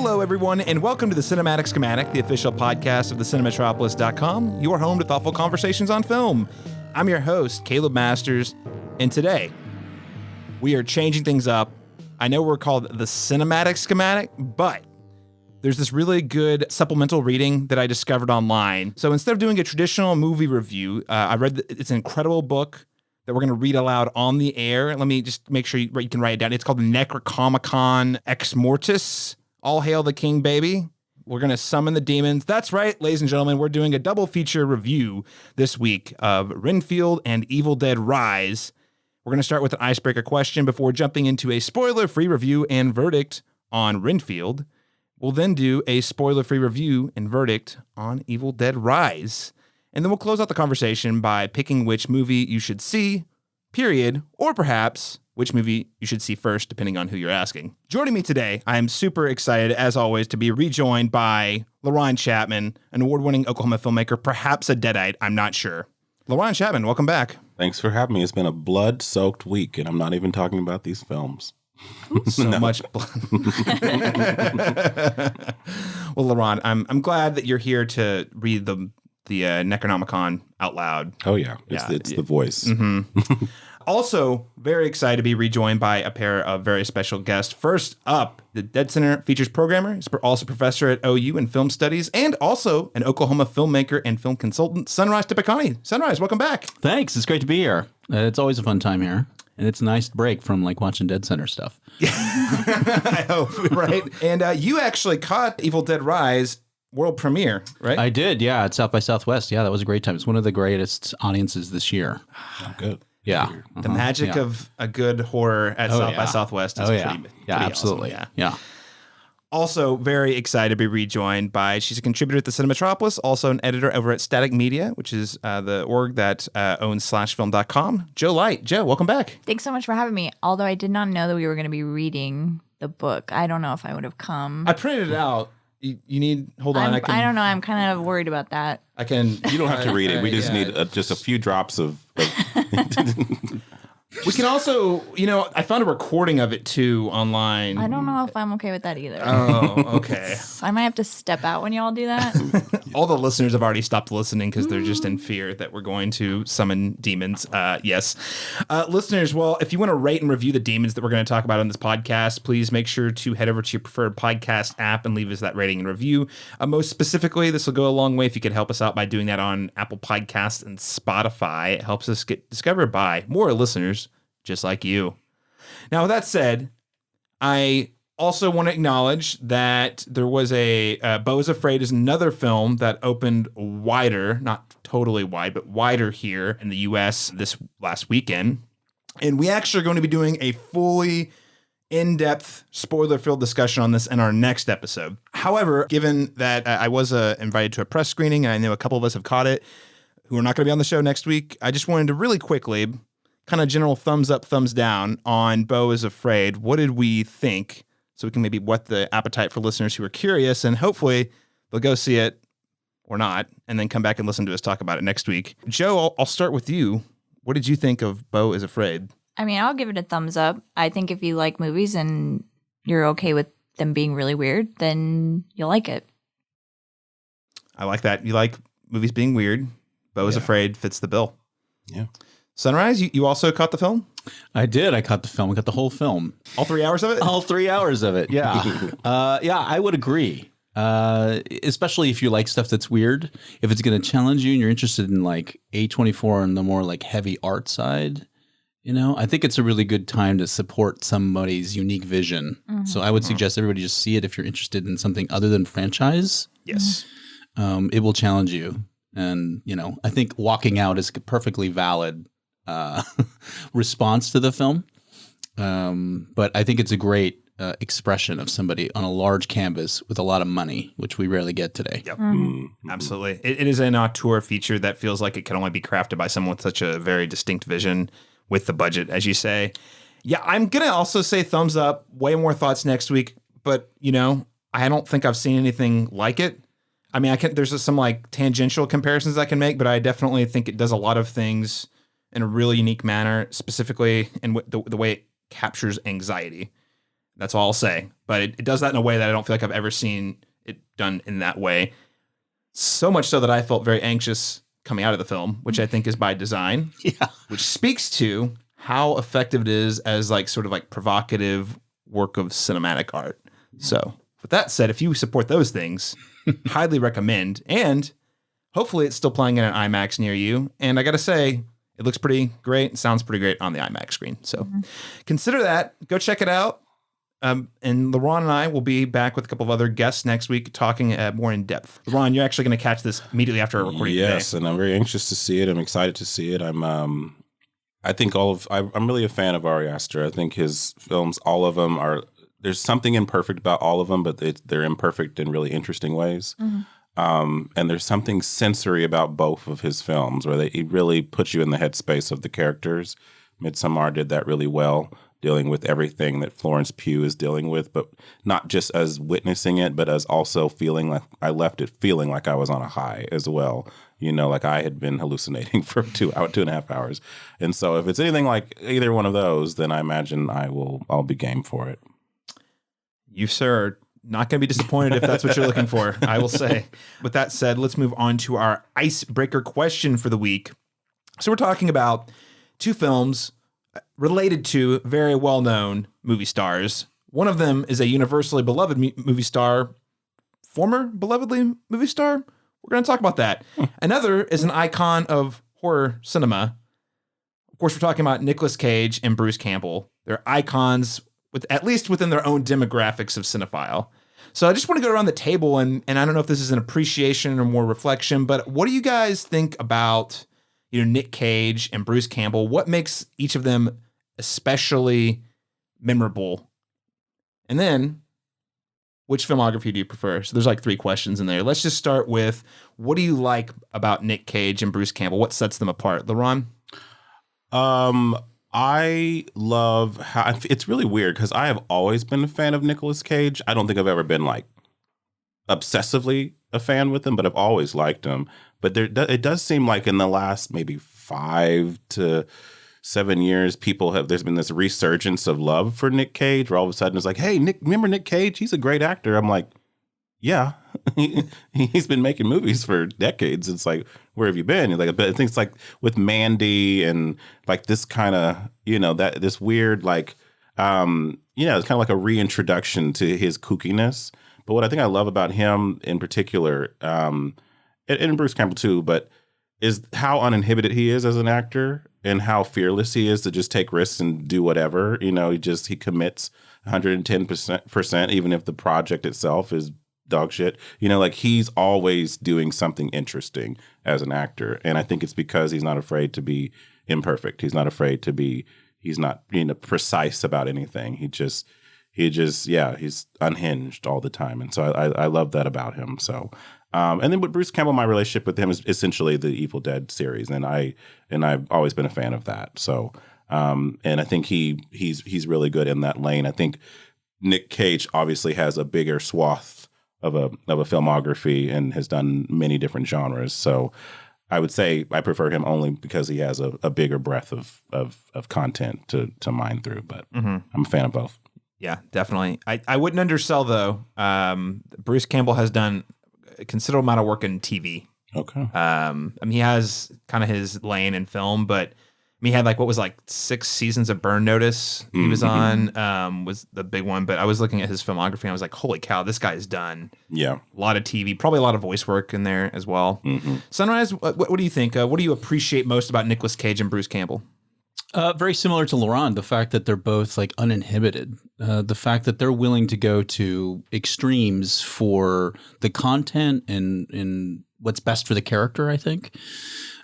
Hello, everyone, and welcome to the Cinematic Schematic, the official podcast of the cinematropolis.com, your home to thoughtful conversations on film. I'm your host, Caleb Masters, and today we are changing things up. I know we're called the Cinematic Schematic, but there's this really good supplemental reading that I discovered online. So instead of doing a traditional movie review, I read it's an incredible book that we're going to read aloud on the air. Let me just make sure you can write it down. It's called Necronomicon Ex Mortis. All hail the king, baby. We're going to summon the demons. That's right, ladies and gentlemen. We're doing a double feature review this week of Renfield and Evil Dead Rise. We're going to start with an icebreaker question before jumping into a spoiler-free review and verdict on Renfield. We'll then do a spoiler-free review and verdict on Evil Dead Rise. And then we'll close out the conversation by picking which movie you should see, period, or perhaps which movie you should see first, depending on who you're asking. Joining me today, I am super excited, as always, to be rejoined by LaRon Chapman, an award-winning Oklahoma filmmaker, perhaps a Deadite, I'm not sure. LaRon Chapman, welcome back. Thanks for having me. It's been a blood-soaked week, and I'm not even talking about these films. Much blood. Well, LaRon, I'm glad that you're here to read the Necronomicon out loud. Oh, yeah. It's the voice. Mm-hmm. Also, very excited to be rejoined by a pair of very special guests. First up, the deadCenter features programmer. He's also professor at OU in film studies and also an Oklahoma filmmaker and film consultant, Sunrise Tippeconnie. Sunrise, welcome back. Thanks. It's great to be here. It's always a fun time here. And it's a nice break from like watching deadCenter stuff. I hope, right? And you actually caught Evil Dead Rise world premiere, right? I did, yeah, at South by Southwest. Yeah, that was a great time. It's one of the greatest audiences this year. Oh, good. Yeah. The magic of a good horror at South by Southwest is pretty absolutely. Awesome. Yeah. Also, very excited to be rejoined by, she's a contributor at the Cinematropolis, also an editor over at Static Media, which is the org that owns /film.com. Joe Light. Joe, welcome back. Thanks so much for having me. Although I did not know that we were going to be reading the book. I don't know if I would have come. I printed it out. You need, hold on. I don't know. I'm kind of worried about that. You don't have to read it. We just need just a few drops of We can also, I found a recording of it too online. I don't know if I'm okay with that either. Oh, okay. I might have to step out when y'all do that. All the listeners have already stopped listening because they're just in fear that we're going to summon demons. Yes. Listeners, well, if you want to rate and review the demons that we're going to talk about on this podcast, please make sure to head over to your preferred podcast app and leave us that rating and review. Most specifically, this will go a long way if you could help us out by doing that on Apple Podcasts and Spotify. It helps us get discovered by more listeners just like you. Now, with that said, I also want to acknowledge that there was Beau is Afraid is another film that opened wider, not totally wide, but wider here in the U.S. this last weekend. And we actually are going to be doing a fully in-depth, spoiler-filled discussion on this in our next episode. However, given that I was invited to a press screening, and I know a couple of us have caught it, who are not going to be on the show next week, I just wanted to really quickly kind of general thumbs up, thumbs down on Beau is Afraid. What did we think? So we can maybe whet the appetite for listeners who are curious, and hopefully they'll go see it or not, and then come back and listen to us talk about it next week. Joe, I'll start with you. What did you think of Beau is Afraid? I mean, I'll give it a thumbs up. I think if you like movies and you're okay with them being really weird, then you'll like it. I like that. You like movies being weird. Beau is Afraid fits the bill. Yeah. Sunrise, you also caught the film? I did. I caught the film. I got the whole film. All 3 hours of it? All 3 hours of it, yeah. I would agree. Especially if you like stuff that's weird. If it's going to challenge you and you're interested in like A24 and the more like heavy art side, I think it's a really good time to support somebody's unique vision. Mm-hmm. So I would suggest everybody just see it if you're interested in something other than franchise. Yes. It will challenge you. And, I think walking out is a perfectly valid response to the film. But I think it's a great expression of somebody on a large canvas with a lot of money, which we rarely get today. Yep. Mm-hmm. Absolutely. It is an auteur feature that feels like it can only be crafted by someone with such a very distinct vision with the budget, as you say. Yeah, I'm going to also say thumbs up. Way more thoughts next week. But, I don't think I've seen anything like it. I mean, there's some like tangential comparisons I can make, but I definitely think it does a lot of things in a really unique manner, specifically in the way it captures anxiety. That's all I'll say. But it does that in a way that I don't feel like I've ever seen it done in that way. So much so that I felt very anxious coming out of the film, which I think is by design. Yeah. Which speaks to how effective it is as like sort of like provocative work of cinematic art. So with that said, if you support those things, highly recommend. And hopefully it's still playing in an IMAX near you. And I got to say, it looks pretty great. It sounds pretty great on the IMAX screen. So consider that. Go check it out. And LaRon and I will be back with a couple of other guests next week talking more in depth. LaRon, you're actually going to catch this immediately after our recording today. Yes, and I'm very anxious to see it. I'm excited to see it. I think I'm really a fan of Ari Aster. I think his films, all of them there's something imperfect about all of them, but they're imperfect in really interesting ways. And there's something sensory about both of his films where he really puts you in the headspace of the characters. Midsommar did that really well, dealing with everything that Florence Pugh is dealing with, but not just as witnessing it, but as also feeling like I left it feeling like I was on a high as well. You know, like I had been hallucinating for 2.5 hours. And so if it's anything like either one of those, then I imagine I'll be game for it. You, sir, not going to be disappointed if that's what you're looking for, I will say. With that said, let's move on to our icebreaker question for the week. So we're talking about two films related to very well-known movie stars. One of them is a universally beloved movie star, former belovedly movie star. We're going to talk about that. Another is an icon of horror cinema. Of course, we're talking about Nicolas Cage and Bruce Campbell. They're icons, at least within their own demographics of cinephile. So I just want to go around the table, and I don't know if this is an appreciation or more reflection, but what do you guys think about Nick Cage and Bruce Campbell? What makes each of them especially memorable? And then, which filmography do you prefer? So there's like 3 questions in there. Let's just start with, what do you like about Nick Cage and Bruce Campbell? What sets them apart? LaRon? I love how it's really weird because I have always been a fan of Nicolas Cage. I don't think I've ever been like obsessively a fan with him, but I've always liked him. But it does seem like in the last maybe 5 to 7 years, there's been this resurgence of love for Nick Cage, where all of a sudden it's like, hey, remember Nick Cage? He's a great actor. I'm like, yeah, he's been making movies for decades. It's like, where have you been? But I think it's like with Mandy and like this kind of, this weird, like, it's kind of like a reintroduction to his kookiness. But what I think I love about him in particular, and Bruce Campbell too, but is how uninhibited he is as an actor and how fearless he is to just take risks and do whatever. He commits 110%, even if the project itself is dog shit. Like he's always doing something interesting as an actor. And I think it's because he's not afraid to be imperfect. He's not afraid to be, he's not precise about anything. He's unhinged all the time. And so I love that about him. So, and then with Bruce Campbell, my relationship with him is essentially the Evil Dead series. And I've always been a fan of that. So, and I think he's really good in that lane. I think Nick Cage obviously has a bigger swath of a filmography and has done many different genres. So I would say I prefer him only because he has a bigger breadth of content to mine through. But I'm a fan of both. Yeah, definitely. I wouldn't undersell, though. Bruce Campbell has done a considerable amount of work in TV. Okay. He has kind of his lane in film, but he had 6 seasons of Burn Notice he was on, was the big one. But I was looking at his filmography and I was like, holy cow, this guy's done a lot of TV, probably a lot of voice work in there as well. Sunrise, what do you think? What do you appreciate most about Nicolas Cage and Bruce Campbell? Very similar to LaRon, the fact that they're both uninhibited, the fact that they're willing to go to extremes for the content and what's best for the character, I think.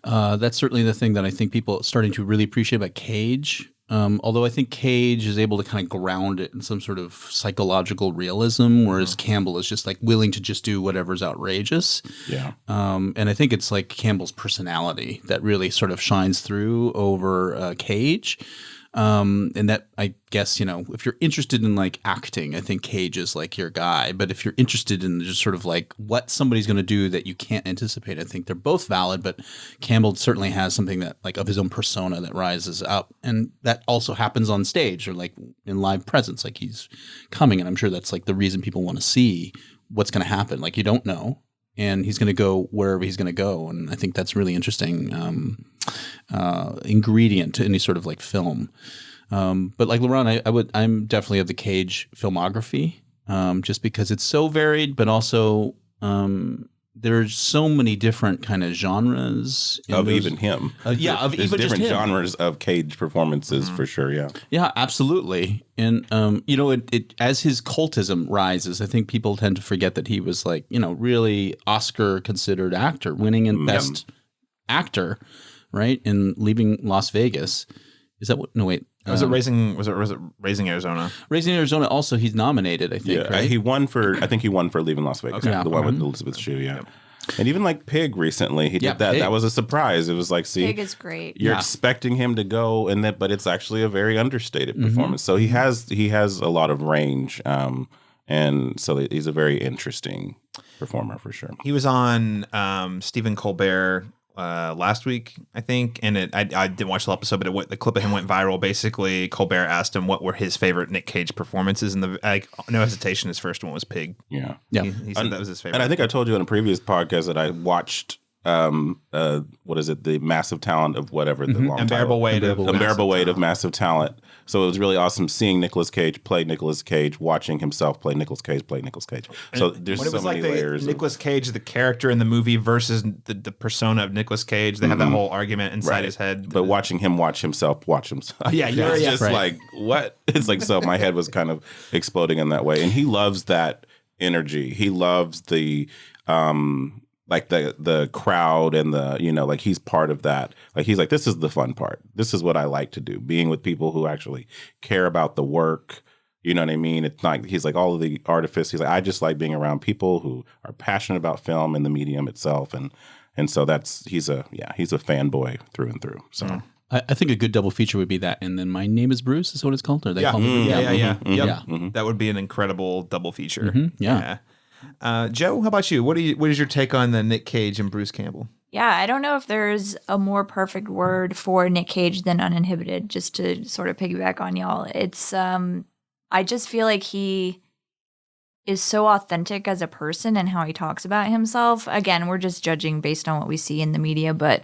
That's certainly the thing that I think people are starting to really appreciate about Cage. Although I think Cage is able to kind of ground it in some sort of psychological realism, whereas Campbell is just willing to just do whatever's outrageous. Yeah. And I think it's Campbell's personality that really sort of shines through over Cage. And that, I guess, if you're interested in like acting, I think Cage is like your guy. But if you're interested in just sort of like what somebody's going to do that you can't anticipate, I think they're both valid. But Campbell certainly has something that like of his own persona that rises up. And that also happens on stage or like in live presence, like he's coming. And I'm sure that's like the reason people want to see what's going to happen. Like you don't know. And he's going to go wherever he's going to go. And I think that's really interesting ingredient to any sort of like film. But like Laurent, I'm definitely of the Cage filmography just because it's so varied, but also there's so many different kind of genres of even him. Of There's even different just him. genres of Cage performances for sure. Yeah. Yeah, absolutely. And it as his cultism rises, I think people tend to forget that he was like, really Oscar considered actor, winning in Best Actor, right? And Leaving Las Vegas. Is that what? No, wait. Was it Raising Arizona? Raising Arizona. Also, he's nominated. I think. Yeah, right? he won for. I think he won for Leaving Las Vegas. Okay. The one with Elizabeth Shue. Yeah. Yep. And even like Pig recently, he did that. Pig. That was a surprise. It was like, see, Pig is great. You're expecting him to go, but it's actually a very understated performance. So he has a lot of range, and so he's a very interesting performer for sure. He was on Stephen Colbert last week, I think, and I didn't watch the episode, but the clip of him went viral. Basically, Colbert asked him what were his favorite Nick Cage performances, and no hesitation, his first one was Pig. Yeah. He said that was his favorite. And I think I told you in a previous podcast that I watched what is it, the massive talent of whatever the long Unbearable Weight of Massive Talent. So it was really awesome seeing Nicolas Cage play Nicolas Cage, watching himself play Nicolas Cage play Nicolas Cage. So there's so many layers. Nicolas Cage, the character in the movie versus the persona of Nicolas Cage, they have that whole argument inside his head. But watching him watch himself. Yeah, it's just like, what? It's like, so my head was kind of exploding in that way. And he loves that energy. He loves the like the crowd and like he's part of that. Like he's like, this is the fun part. This is what I like to do. Being with people who actually care about the work. You know what I mean? It's not, he's like all of the artifice. He's like, I just like being around people who are passionate about film and the medium itself. And so he's a fanboy through and through. So I think a good double feature would be that, and then My Name is Bruce is what it's called. Or they call it? Yeah. That would be an incredible double feature. Yeah. Joe, how about you? What is your take on the Nick Cage and Bruce Campbell? Yeah, I don't know if there's a more perfect word for Nick Cage than uninhibited, just to sort of piggyback on y'all. It's I just feel like he is so authentic as a person and how he talks about himself. Again, we're just judging based on what we see in the media, but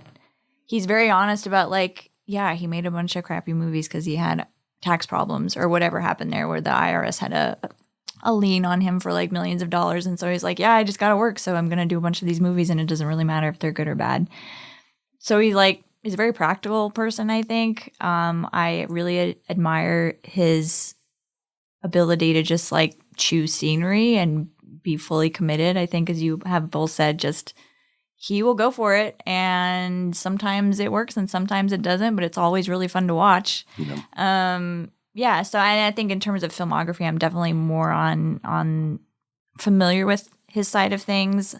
he's very honest about like, yeah, he made a bunch of crappy movies because he had tax problems or whatever happened there where the IRS had a lien on him for like millions of dollars. And so he's like, yeah, I just got to work. So I'm going to do a bunch of these movies and it doesn't really matter if they're good or bad. So he's a very practical person, I think. I really admire his ability to just like choose scenery and be fully committed. I think, as you have both said, just he will go for it. And sometimes it works and sometimes it doesn't, but it's always really fun to watch. Yeah. So I think in terms of filmography, I'm definitely more on familiar with his side of things.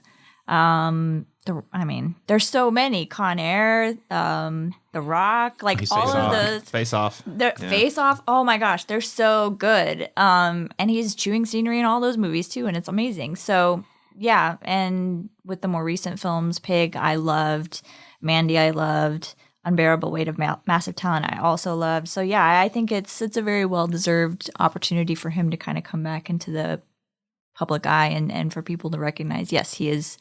There's so many. Con Air, The Rock, like all of those. Face Off. Face Off. Oh my gosh, they're so good. And he's chewing scenery in all those movies too, and it's amazing. So yeah, and with the more recent films, Pig, I loved. Mandy, I loved. Unbearable Weight of Massive Talent, I also loved. So yeah, I think it's a very well-deserved opportunity for him to kind of come back into the public eye and for people to recognize, yes, he's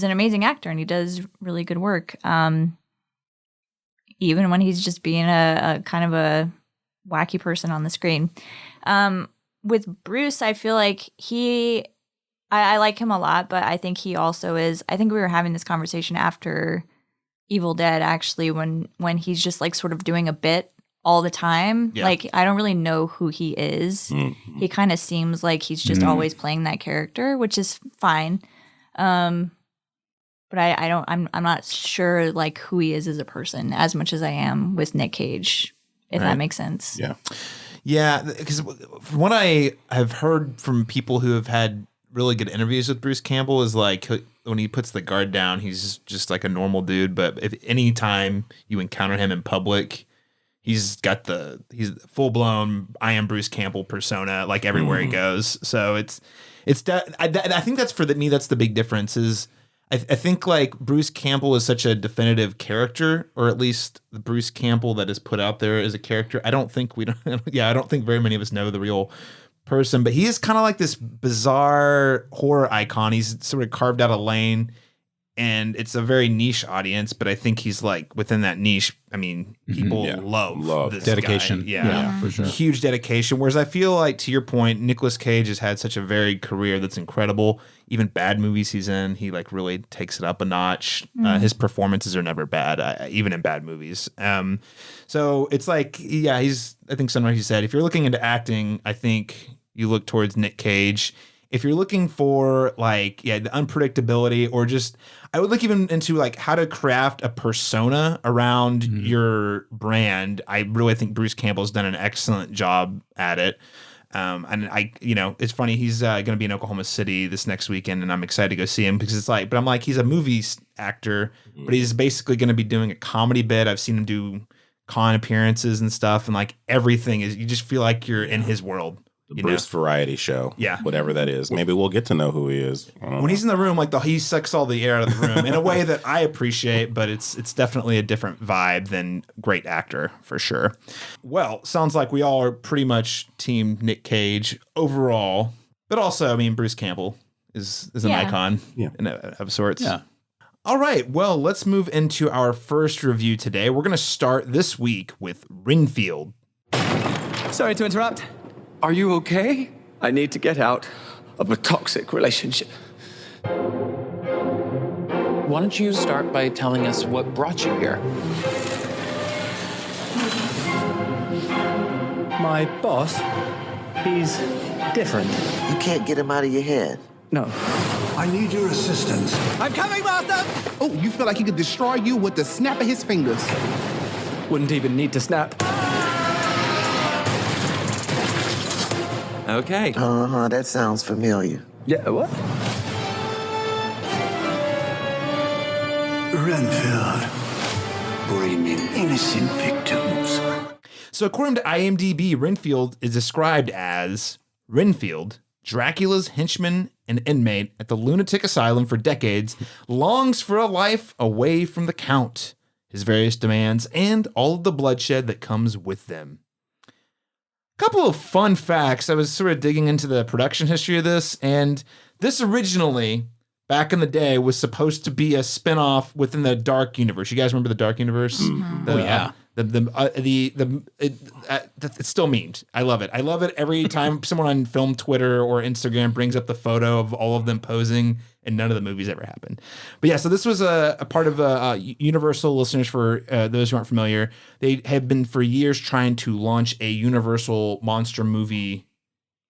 an amazing actor and he does really good work. Even when he's just being a kind of a wacky person on the screen. With Bruce, I feel like I like him a lot, but I think he also is, I think we were having this conversation after Evil Dead, actually, when he's just like sort of doing a bit all the time. Yeah. Like, I don't really know who he is. Mm-hmm. He kind of seems like he's just always playing that character, which is fine. But I'm not sure like who he is as a person as much as I am with Nick Cage, if that makes sense. Yeah. Yeah, because from what I have heard from people who have had really good interviews with Bruce Campbell is like when he puts the guard down, he's just like a normal dude. But if any time you encounter him in public, he's full blown I am Bruce Campbell persona like everywhere he goes. So I think that's me. That's the big difference is I think like Bruce Campbell is such a definitive character, or at least the Bruce Campbell that is put out there as a character. I don't think I don't think very many of us know the real person, but he is kind of like this bizarre horror icon. He's sort of carved out a lane, and it's a very niche audience, but I think he's like within that niche. I mean, people love this dedication. Guy. Yeah, for sure. Huge dedication. Whereas I feel like, to your point, Nicolas Cage has had such a varied career that's incredible. Even bad movies he's in, he like really takes it up a notch. His performances are never bad, even in bad movies. So it's like, I think somewhere he said, if you're looking into acting, I think you look towards Nick Cage. If you're looking for like, the unpredictability, or just, I would look even into like how to craft a persona around your brand. I really think Bruce Campbell's done an excellent job at it. And it's funny. He's going to be in Oklahoma City this next weekend, and I'm excited to go see him because it's like, but I'm like, he's a movie actor, but he's basically going to be doing a comedy bit. I've seen him do con appearances and stuff, and like everything is, you just feel like you're in his world. The Bruce variety show. Yeah. Whatever that is. Maybe we'll get to know who he is. When he's in the room, like he sucks all the air out of the room in a way that I appreciate, but it's definitely a different vibe than great actor for sure. Well, sounds like we all are pretty much team Nick Cage overall, but also, I mean, Bruce Campbell is an icon of sorts. Yeah. All right. Well, let's move into our first review today. We're going to start this week with Renfield. Sorry to interrupt. Are you okay? I need to get out of a toxic relationship. Why don't you start by telling us what brought you here? My boss, he's different. You can't get him out of your head. No. I need your assistance. I'm coming, Master! Oh, you feel like he could destroy you with the snap of his fingers. Wouldn't even need to snap. Okay. That sounds familiar. Yeah, what? Renfield, bringing innocent victims. So according to IMDb, Renfield is described as Renfield, Dracula's henchman and inmate at the lunatic asylum for decades, longs for a life away from the Count, his various demands, and all of the bloodshed that comes with them. Couple of fun facts. I was sort of digging into the production history of this, and this originally, back in the day, was supposed to be a spinoff within the Dark Universe. You guys remember the Dark Universe? Yeah. It's still memed. I love it. I love it every time someone on film Twitter or Instagram brings up the photo of all of them posing, and none of the movies ever happened. But yeah, so this was a part of Universal. Listeners, for those who aren't familiar, they have been for years trying to launch a Universal monster movie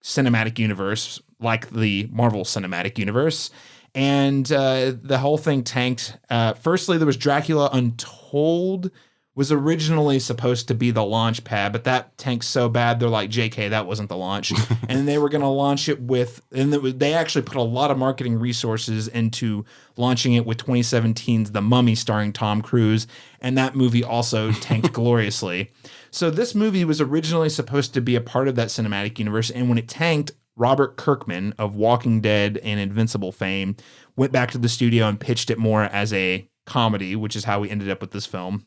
cinematic universe like the Marvel Cinematic Universe. And the whole thing tanked. Firstly, there was Dracula Untold, was originally supposed to be the launch pad, but that tanked so bad, they're like, JK, that wasn't the launch. And they were going to launch it with, and they actually put a lot of marketing resources into launching it with 2017's The Mummy starring Tom Cruise, and that movie also tanked gloriously. So this movie was originally supposed to be a part of that cinematic universe, and when it tanked, Robert Kirkman of Walking Dead and Invincible fame went back to the studio and pitched it more as a comedy, which is how we ended up with this film.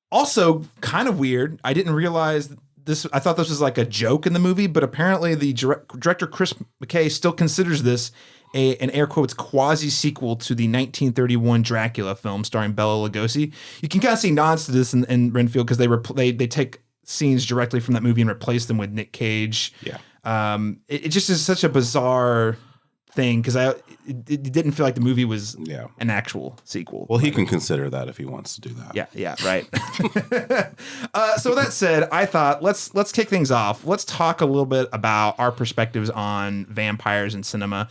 Also, kind of weird, I didn't realize this. I thought this was like a joke in the movie, but apparently the director Chris McKay still considers this an air quotes quasi-sequel to the 1931 Dracula film starring Bela Lugosi. You can kind of see nods to this in Renfield because they take scenes directly from that movie and replace them with Nick Cage. Yeah. It just is such a bizarre thing because it didn't feel like the movie was an actual sequel. Well, he can consider that if he wants to do that. Yeah, right. So that said, I thought let's kick things off. Let's talk a little bit about our perspectives on vampires in cinema,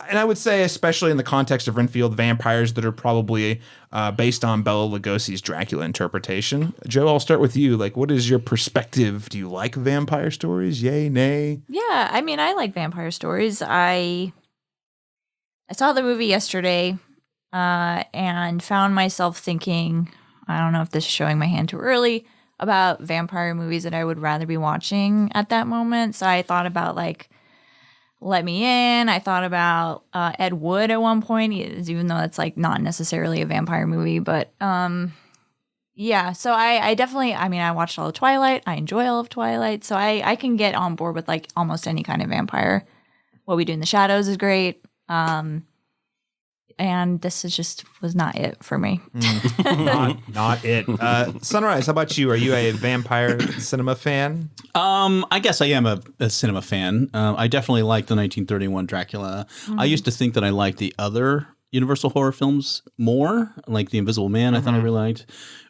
and I would say, especially in the context of Renfield, vampires that are probably based on Bela Lugosi's Dracula interpretation. Joe, I'll start with you. Like, what is your perspective? Do you like vampire stories? Yay, nay? Yeah, I mean, I like vampire stories. I saw the movie yesterday and found myself thinking, I don't know if this is showing my hand too early, about vampire movies that I would rather be watching at that moment. So I thought about like Let Me In. I thought about Ed Wood at one point, even though it's like not necessarily a vampire movie. But yeah, so I definitely, I mean, I watched all of Twilight. I enjoy all of Twilight. So I can get on board with like almost any kind of vampire. What We Do in the Shadows is great. And this is just was not it for me. Not it. Sunrise, how about you? Are you a vampire cinema fan? I guess I am a cinema fan. I definitely like the 1931 Dracula. I used to think that I liked the other Universal horror films more, like The Invisible Man. I thought I really liked,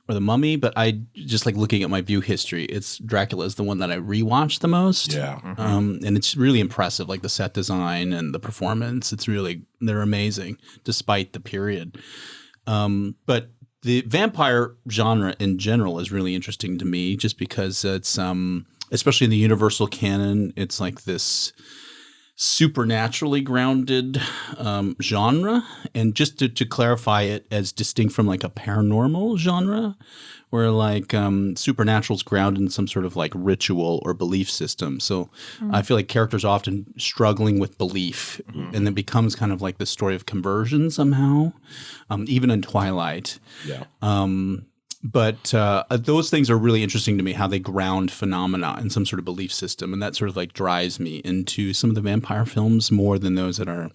or The Mummy. But I just like looking at my view history. It's Dracula is the one that I rewatched the most. Yeah, and it's really impressive, like the set design and the performance. They're amazing, despite the period. But the vampire genre in general is really interesting to me, just because it's especially in the Universal canon, it's like this supernaturally grounded genre. And just to clarify it as distinct from like a paranormal genre, where like supernatural's grounded in some sort of like ritual or belief system. So I feel like characters are often struggling with belief, and it becomes kind of like the story of conversion somehow, even in Twilight. yeah. But those things are really interesting to me, how they ground phenomena in some sort of belief system. And that sort of like drives me into some of the vampire films more than those that are,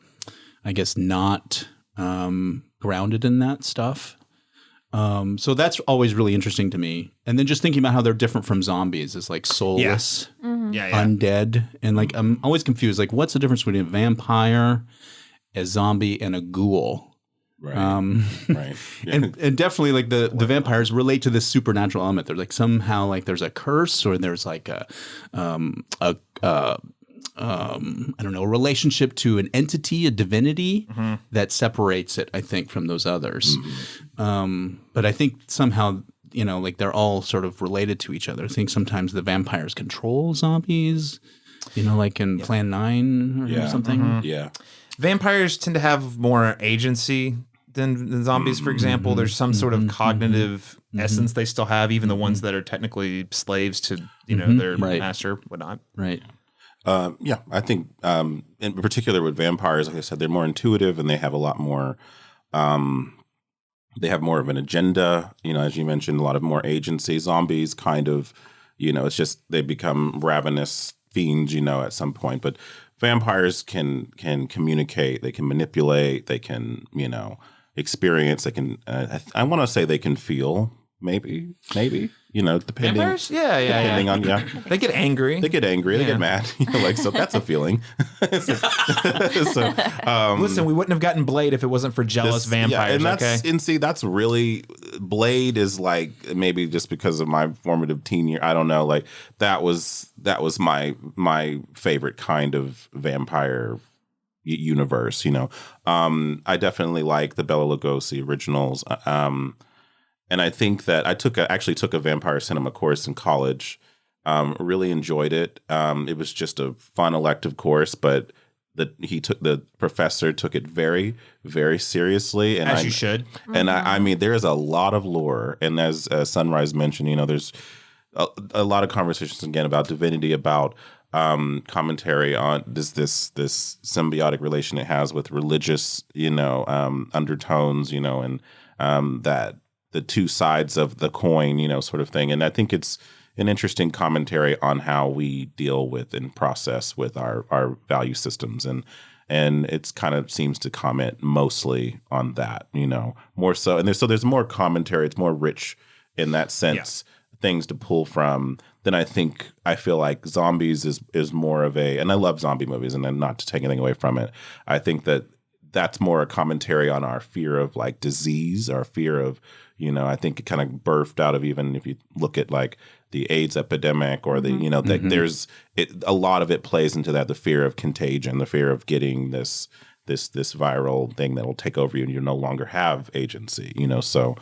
I guess, not grounded in that stuff. So that's always really interesting to me. And then just thinking about how they're different from zombies is like soulless, undead. And like I'm always confused. Like, what's the difference between a vampire, a zombie, and a ghoul? Right. Right. Yeah. And definitely like the vampires relate to this supernatural element. There's like somehow like there's a curse, or there's like a I don't know, a relationship to an entity, a divinity that separates it, I think, from those others. But I think somehow, you know, like they're all sort of related to each other. I think sometimes the vampires control zombies, you know, like in Plan 9 or something. Yeah. Vampires tend to have more agency than zombies, for example. There's some sort of cognitive essence they still have, even the ones that are technically slaves to, you know, their master, whatnot. Right. Yeah, I think in particular with vampires, like I said, they're more intuitive and they have a lot more, they have more of an agenda, you know, as you mentioned, a lot of more agency. Zombies kind of, you know, it's just they become ravenous fiends, you know, at some point. But vampires can communicate, they can manipulate, they can, you know, experience, they can, I want to say they can feel, maybe, you know, depending. Vampires? Depending on, They get angry. They get mad. You know, like, so that's a feeling. Listen, we wouldn't have gotten Blade if it wasn't for jealous vampires. Yeah, and see, that's really, Blade is like, maybe just because of my formative teen year, I don't know, like that was my favorite kind of vampire universe, you know. I definitely like the Bela Lugosi originals. And I think that I actually took a vampire cinema course in college. Really enjoyed it. It was just a fun elective course, but the professor took it very, very seriously. And as you should. And I mean, there is a lot of lore. And as Sunrise mentioned, you know, there's a lot of conversations again about divinity, about commentary on this symbiotic relation it has with religious, you know, undertones, you know, and that the two sides of the coin, you know, sort of thing. And I think it's an interesting commentary on how we deal with and process with our value systems. And it's kind of seems to comment mostly on that, you know, more so. And there's more commentary. It's more rich in that sense, things to pull from than I feel like zombies is more of and I love zombie movies, and then not to take anything away from it. I think that's more a commentary on our fear of like disease, our fear of, you know, I think it kind of birthed out of, even if you look at like the AIDS epidemic or the, you know, that there's a lot of it plays into that, the fear of contagion, the fear of getting this viral thing that will take over you and you no longer have agency, you know? So,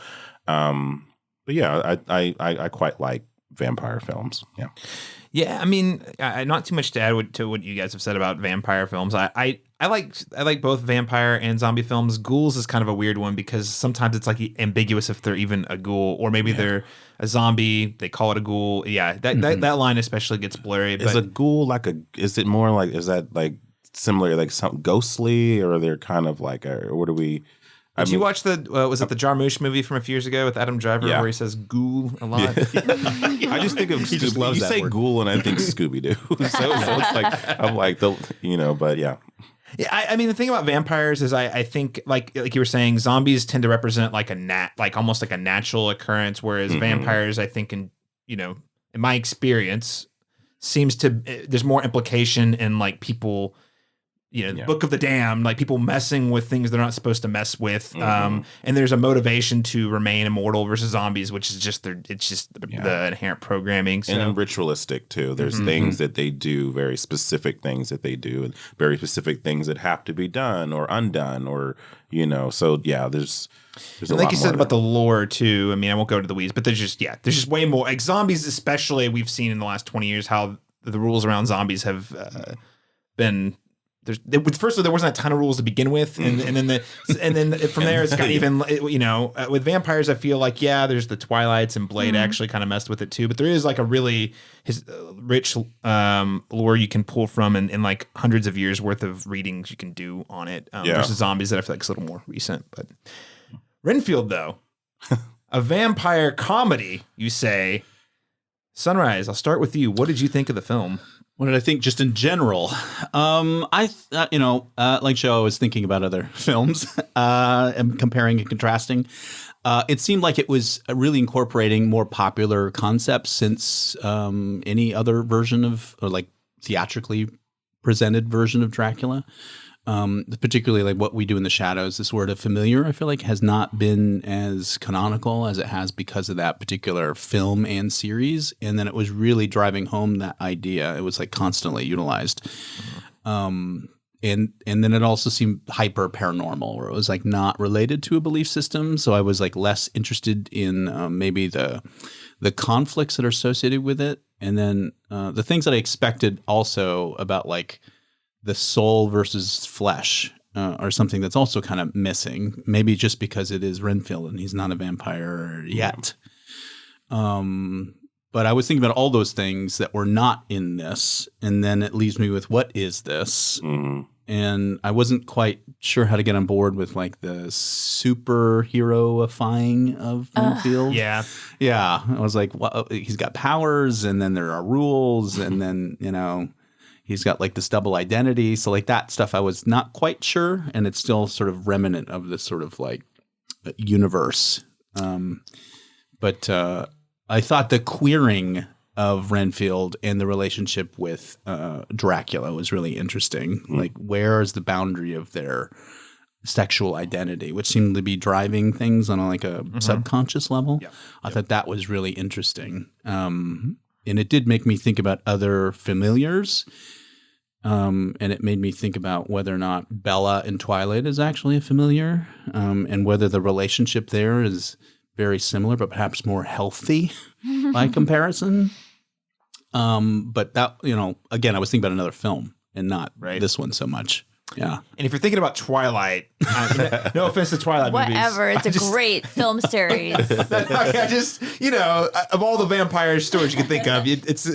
but yeah, I quite like vampire films. Yeah. Yeah. I mean, not too much to add to what you guys have said about vampire films. I I like both vampire and zombie films. Ghouls is kind of a weird one because sometimes it's like ambiguous if they're even a ghoul or maybe they're a zombie. They call it a ghoul. Yeah, that line especially gets blurry. Is a ghoul like is it more like, is that like similar, like something ghostly, or they're kind of like, what do we? Did you watch the was it the Jarmusch movie from a few years ago with Adam Driver where he says ghoul a lot? I just think of He just loves you that say word. ghoul and I think Scooby Doo. so it's like I'm like but yeah. Yeah, I mean the thing about vampires is I think like you were saying, zombies tend to represent like almost like a natural occurrence, whereas vampires, I think in my experience, seems to there's more implication in like people. Book of the Damned, like people messing with things they're not supposed to mess with. And there's a motivation to remain immortal versus zombies, which is just the inherent programming. So. And ritualistic too. There's things that they do, very specific things that they do, and very specific things that have to be done or undone, or so yeah, there's a lot like you said more about the lore too. I mean, I won't go to the weeds, but there's just way more. Like zombies, especially, we've seen in the last 20 years how the rules around zombies have been. First of all, there wasn't a ton of rules to begin with, and then from there it's got even with vampires. I feel like there's the Twilights, and Blade actually kind of messed with it too. But there is like a really rich lore you can pull from, and like hundreds of years worth of readings you can do on it versus zombies that I feel like is a little more recent. But Renfield, though, a vampire comedy, you say. Sunrise, I'll start with you. What did you think of the film? What did I think just in general? Like Joe, I was thinking about other films and comparing and contrasting. It seemed like it was really incorporating more popular concepts since any other version of, or like theatrically presented version of Dracula. Particularly like What We Do in the Shadows, this word of familiar, I feel like has not been as canonical as it has because of that particular film and series. And then it was really driving home that idea. It was like constantly utilized. And then it also seemed hyper paranormal, where it was like not related to a belief system. So I was like less interested in maybe the conflicts that are associated with it. And then the things that I expected also about like the soul versus flesh are something that's also kind of missing, maybe just because it is Renfield and he's not a vampire yet. But I was thinking about all those things that were not in this, and then it leaves me with what is this? And I wasn't quite sure how to get on board with like the superhero-ifying of Renfield. Yeah. I was like, well, he's got powers, and then there are rules, and then he's got like this double identity. So like that stuff I was not quite sure. And it's still sort of remnant of this sort of like universe. But I thought the queering of Renfield and the relationship with Dracula was really interesting. Like where is the boundary of their sexual identity, which seemed to be driving things on like a subconscious level. I thought that was really interesting. And it did make me think about other familiars. And it made me think about whether or not Bella in Twilight is actually a familiar, and whether the relationship there is very similar, but perhaps more healthy by comparison. But that, again, I was thinking about another film and not this one so much. Yeah. And if you're thinking about Twilight, no offense to Twilight movies. Whatever. It's a great film series. I just, of all the vampire stories you can think of, it's,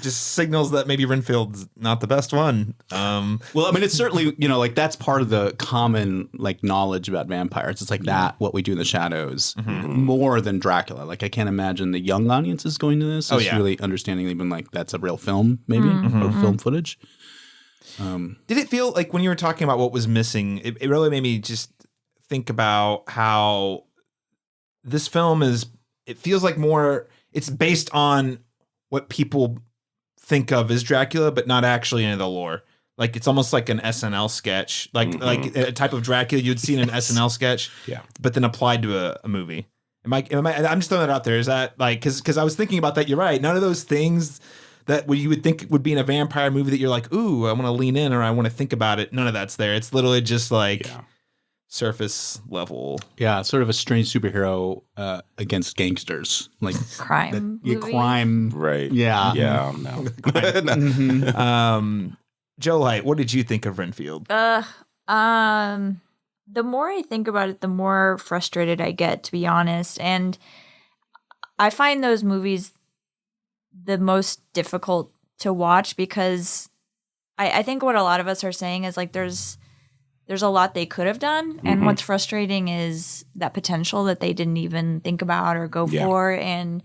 just signals that maybe Renfield's not the best one. Well, I mean, it's certainly, like that's part of the common like knowledge about vampires. It's like that, What We Do in the Shadows, more than Dracula. Like I can't imagine the young audiences going to this. It's really understanding even like that's a real film maybe or film footage. Did it feel like when you were talking about what was missing, it really made me just think about how this film it feels like it's based on what people think of as Dracula, but not actually in the lore. Like it's almost like an SNL sketch, like a type of Dracula you'd see in an SNL sketch, but then applied to a movie. I'm just throwing that out there. Is that like, cause I was thinking about that. You're right. None of those things that you would think would be in a vampire movie that you're like, ooh, I want to lean in or I want to think about it. None of that's there. It's literally just like surface level. Yeah, sort of a strange superhero against gangsters, like crime. Crime, right? Yeah, yeah. No. Joe Light, what did you think of Renfield? The more I think about it, the more frustrated I get, to be honest. And I find those movies the most difficult to watch because I think what a lot of us are saying is like there's a lot they could have done. And what's frustrating is that potential that they didn't even think about or go for. And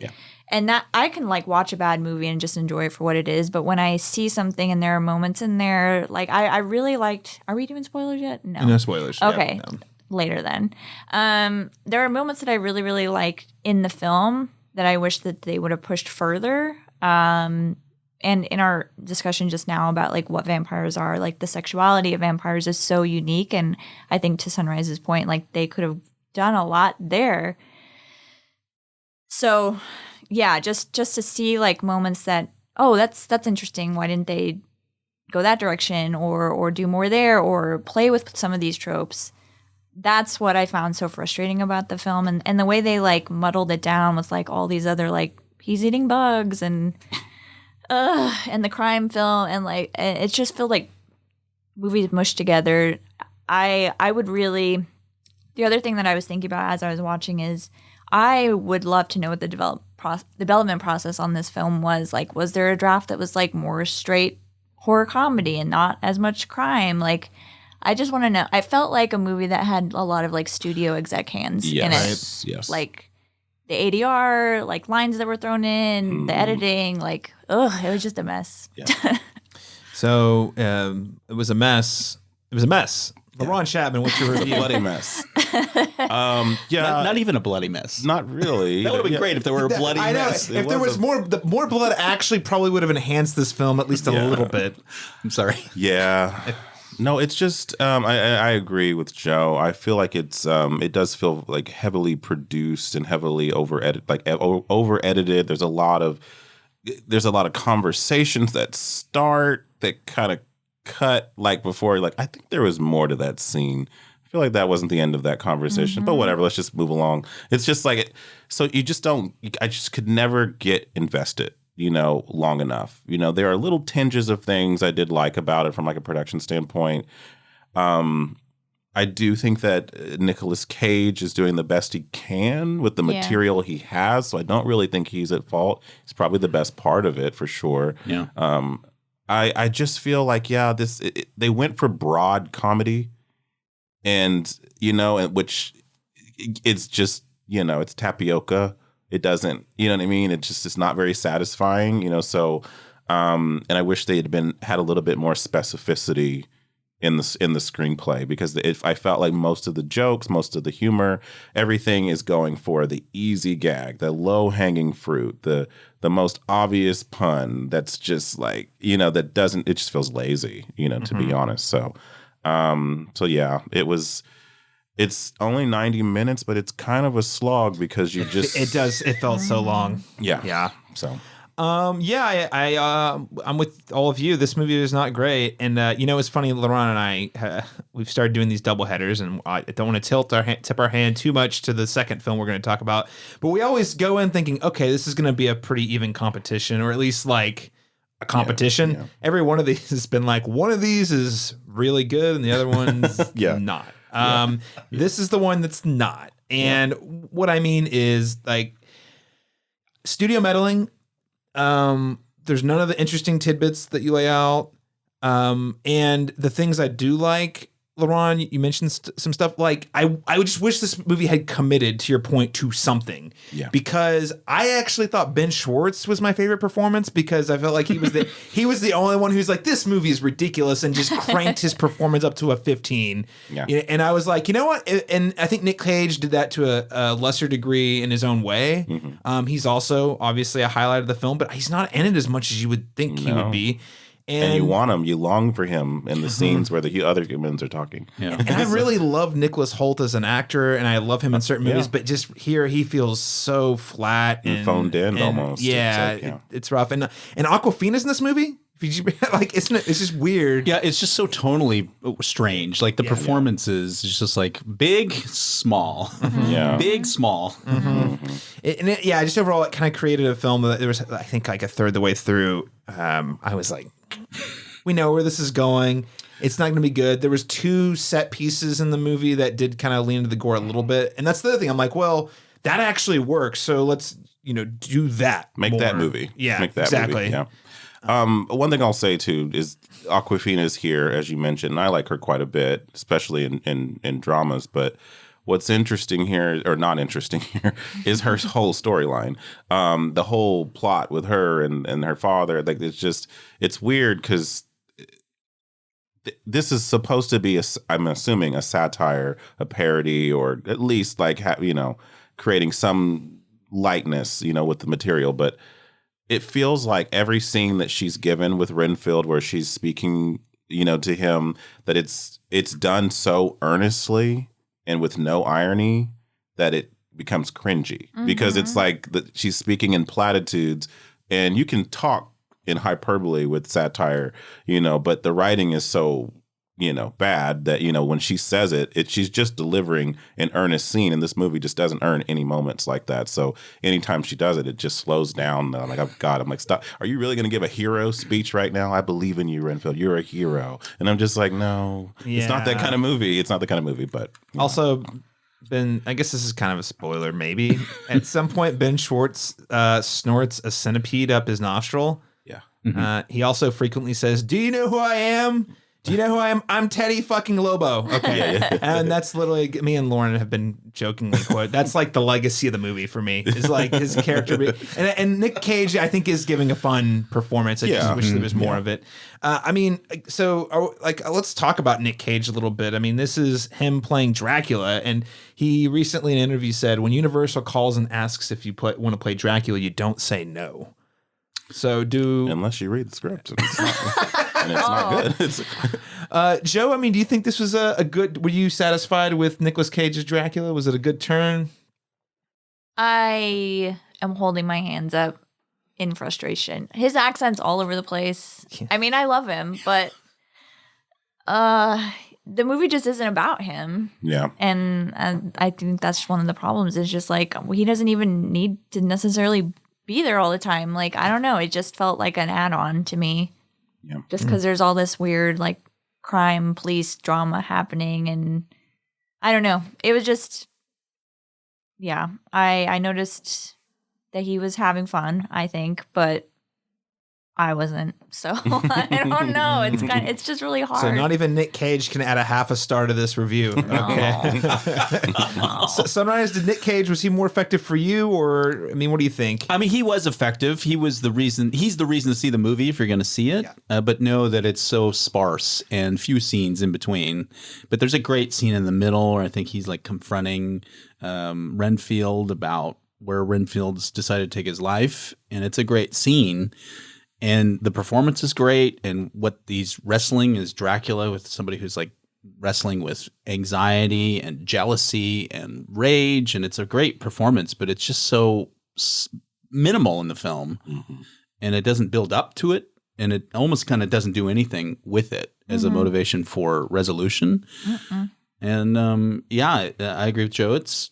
that I can like watch a bad movie and just enjoy it for what it is. But when I see something and there are moments in there, like I really liked, are we doing spoilers yet? No spoilers. Okay. Yeah, no. Later then. There are moments that I really, really liked in the film that I wish that they would have pushed further. And in our discussion just now about like what vampires are, like the sexuality of vampires is so unique. And I think to Sunrise's point, like they could have done a lot there. So yeah, just to see like moments that, oh, that's interesting. Why didn't they go that direction or do more there or play with some of these tropes? That's what I found so frustrating about the film. And the way they like muddled it down with like all these other like he's eating bugs and the crime film and like it just felt like movies mushed together. I would really, the other thing that I was thinking about as I was watching is I would love to know what the development process on this film was. Like, was there a draft that was like more straight horror comedy and not as much crime? Like, I just want to know. I felt like a movie that had a lot of like studio exec hands in it. Yes. Like the ADR, like lines that were thrown in, the editing, like, it was just a mess. Yeah. So it was a mess. It was a mess. LaRon Chapman, what's your review? Bloody mess. Not even a bloody mess. Not really. That would have been great if there were a bloody I know. mess. If there was more blood, actually probably would have enhanced this film at least a little bit. I'm sorry. Yeah. No, it's just I agree with Joe. I feel like it's it does feel like heavily produced and heavily over edited. There's a lot of conversations that start that kind of cut like before. Like I think there was more to that scene. I feel like that wasn't the end of that conversation, but whatever. Let's just move along. It's just like so you just don't. I just could never get invested. Long enough. There are little tinges of things I did like about it from like a production standpoint. I do think that Nicolas Cage is doing the best he can with the material he has. So I don't really think he's at fault. He's probably the best part of it for sure. Yeah. I just feel like, they went for broad comedy and, which it's just, it's tapioca. It doesn't, you know what I mean? It's not very satisfying, so, and I wish they had a little bit more specificity in the screenplay because I felt like most of the jokes, most of the humor, everything is going for the easy gag, the low hanging fruit, the most obvious pun that's just like, that doesn't, it just feels lazy, to be honest. So yeah, it's only 90 minutes, but it's kind of a slog because you just... It felt so long. Yeah. Yeah. So... I'm with all of you. This movie is not great. And, it's funny, LaRon and I, we've started doing these double headers, and I don't want to tip our hand too much to the second film we're going to talk about. But we always go in thinking, okay, this is going to be a pretty even competition, or at least like a competition. Yeah. Every Every one of these has been like, one of these is really good and the other one's not. This is the one that's not. And what I mean is like studio meddling. There's none of the interesting tidbits that you lay out. And the things I do like, LaRon, you mentioned some stuff. Like I would just wish this movie had committed, to your point, to something. Yeah. Because I actually thought Ben Schwartz was my favorite performance because I felt like he was the only one who's like, this movie is ridiculous, and just cranked his performance up to a 15. Yeah. And I was like, you know what? And I think Nick Cage did that to a lesser degree in his own way. Mm-hmm. He's also obviously a highlight of the film, but he's not in it as much as you would think he would be. And you want him, you long for him in the scenes where the other humans are talking. Yeah. And I really love Nicholas Hoult as an actor, and I love him in certain movies, but just here he feels so flat and phoned in almost. Yeah, it's rough. And Awkwafina's in this movie. Like, isn't it? It's just weird. Yeah, it's just so tonally strange. Like the performances, it's just like big, small, big, small. Just overall, it kind of created a film that there was, I think, like a third of the way through. I was like, we know where this is going. It's not going to be good. There was 2 set pieces in the movie that did kind of lean into the gore a little bit. And that's the other thing. I'm like, well, that actually works. So let's, do that. Make that movie. Yeah, Make that exactly. movie. Yeah. One thing I'll say too is Awkwafina's here, as you mentioned, and I like her quite a bit, especially in dramas. But what's interesting here, or not interesting here, is her whole storyline. The whole plot with her and her father. Like it's weird because this is supposed to be, I'm assuming, a satire, a parody, or at least like creating some lightness, with the material. But it feels like every scene that she's given with Renfield, where she's speaking, to him, that it's done so earnestly and with no irony that it becomes cringy, because it's like she's speaking in platitudes, and you can talk in hyperbole with satire, but the writing is so, bad that, when she says it, she's just delivering an earnest scene, and this movie just doesn't earn any moments like that. So anytime she does it, it just slows down. I'm like, oh God, I'm like, stop. Are you really going to give a hero speech right now? I believe in you, Renfield. You're a hero. And I'm just like, no, It's not that kind of movie. It's not the kind of movie, but. Also, Ben, I guess this is kind of a spoiler, maybe. At some point, Ben Schwartz snorts a centipede up his nostril. Yeah. He also frequently says, "Do you know who I am? Do you know who I am? I'm Teddy fucking Lobo." Okay. And that's literally, me and Lauren have been jokingly quote. That's like the legacy of the movie for me. Is like his character. And Nick Cage, I think, is giving a fun performance. I just wish there was more of it. Let's talk about Nick Cage a little bit. I mean, this is him playing Dracula. And he recently in an interview said, when Universal calls and asks if you want to play Dracula, you don't say no. So unless you read the script, and it's not good. Joe, I mean, do you think this was a good? Were you satisfied with Nicolas Cage's Dracula? Was it a good turn? I am holding my hands up in frustration. His accent's all over the place. Yeah. I mean, I love him, but the movie just isn't about him. Yeah, and I think that's one of the problems. Is just like he doesn't even need to necessarily be there all the time. Like, I don't know. It just felt like an add-on to me. Yeah. Just because there's all this weird, like, crime, police drama happening. And I don't know. It was just, yeah. I noticed that he was having fun, I think, but I wasn't. So I don't know. It's just really hard. So not even Nick Cage can add a half a star to this review. Okay. So, Sunrise, did Nick Cage, was he more effective for you, or I mean, what do you think? I mean, he was effective. He's the reason to see the movie if you're going to see it. Yeah. But know that it's so sparse and few scenes in between. But there's a great scene in the middle where I think he's like confronting Renfield about where Renfield's decided to take his life, and it's a great scene. And the performance is great. And what he's wrestling is Dracula with somebody who's like wrestling with anxiety and jealousy and rage. And it's a great performance, but it's just so minimal in the film. Mm-hmm. And it doesn't build up to it. And it almost kind of doesn't do anything with it as a motivation for resolution. Mm-hmm. And I agree with Joe. It's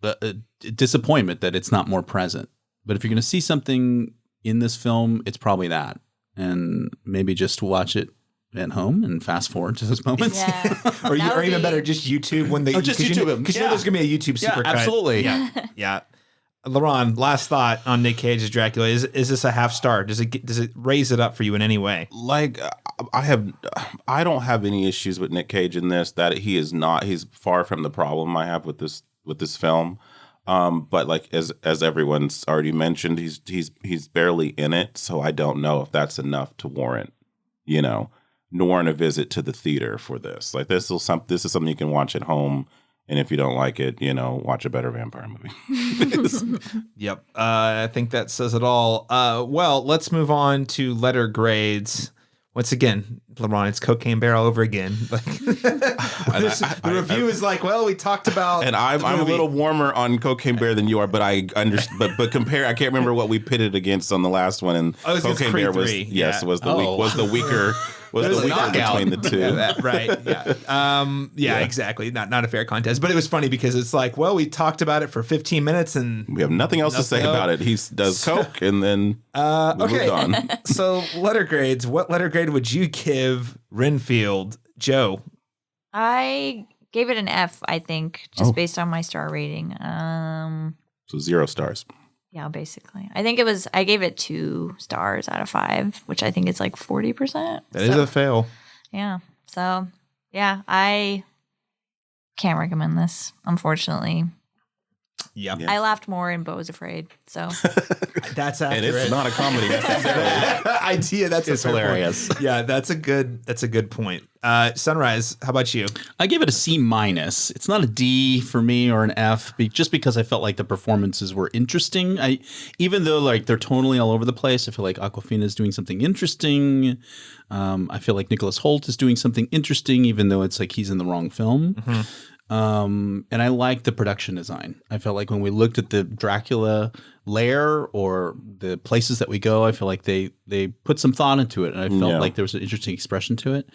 a disappointment that it's not more present. But if you're going to see something in this film, it's probably that, and maybe just watch it at home and fast forward to those moments. Yeah. or even better, just YouTube when they just YouTube them. Because there's gonna be a YouTube supercut. Absolutely. Yeah. LaRon, last thought on Nick Cage's Dracula. Is this a half star? Does it raise it up for you in any way? Like I don't have any issues with Nick Cage in this. That he's far from the problem I have with this film. But like as everyone's already mentioned, he's barely in it, so I don't know if that's enough to warrant a visit to the theater for this. Like this is something you can watch at home, and if you don't like it, watch a better vampire movie. Yep, I think that says it all. Well, let's move on to letter grades. Once again, LeBron, it's Cocaine Barrel over again. Like the review is like, well, we talked about, and I'm a little warmer on Cocaine Bear than you are, but I understand. But compare, I can't remember what we pitted against on the last one, and Cocaine Bear was the Was the weekend between the two? Right. Yeah. Exactly. Not a fair contest, but it was funny because it's like, well, we talked about it for 15 minutes and we have nothing else to say about it. He does coke and then we moved on. So letter grades. What letter grade would you give Renfield, Joe? I gave it an F, I think, just based on my star rating. So 0 stars. Yeah, basically. I gave it 2 stars out of 5, which I think is like 40%. That is a fail. Yeah. So, yeah, I can't recommend this, unfortunately. Yep. I laughed more in Beau was Afraid. So that's accurate. And it's not a comedy necessarily. Idea. That's hilarious. Yeah, that's a good point. Sunrise, how about you? I give it a C-. It's not a D for me or an F, just because I felt like the performances were interesting. Even though like they're totally all over the place, I feel like Awkwafina is doing something interesting. I feel like Nicholas Hoult is doing something interesting, even though it's like he's in the wrong film. Mm-hmm. And I like the production design. I felt like when we looked at the Dracula lair or the places that we go, I feel like they put some thought into it, and I felt like there was an interesting expression to it.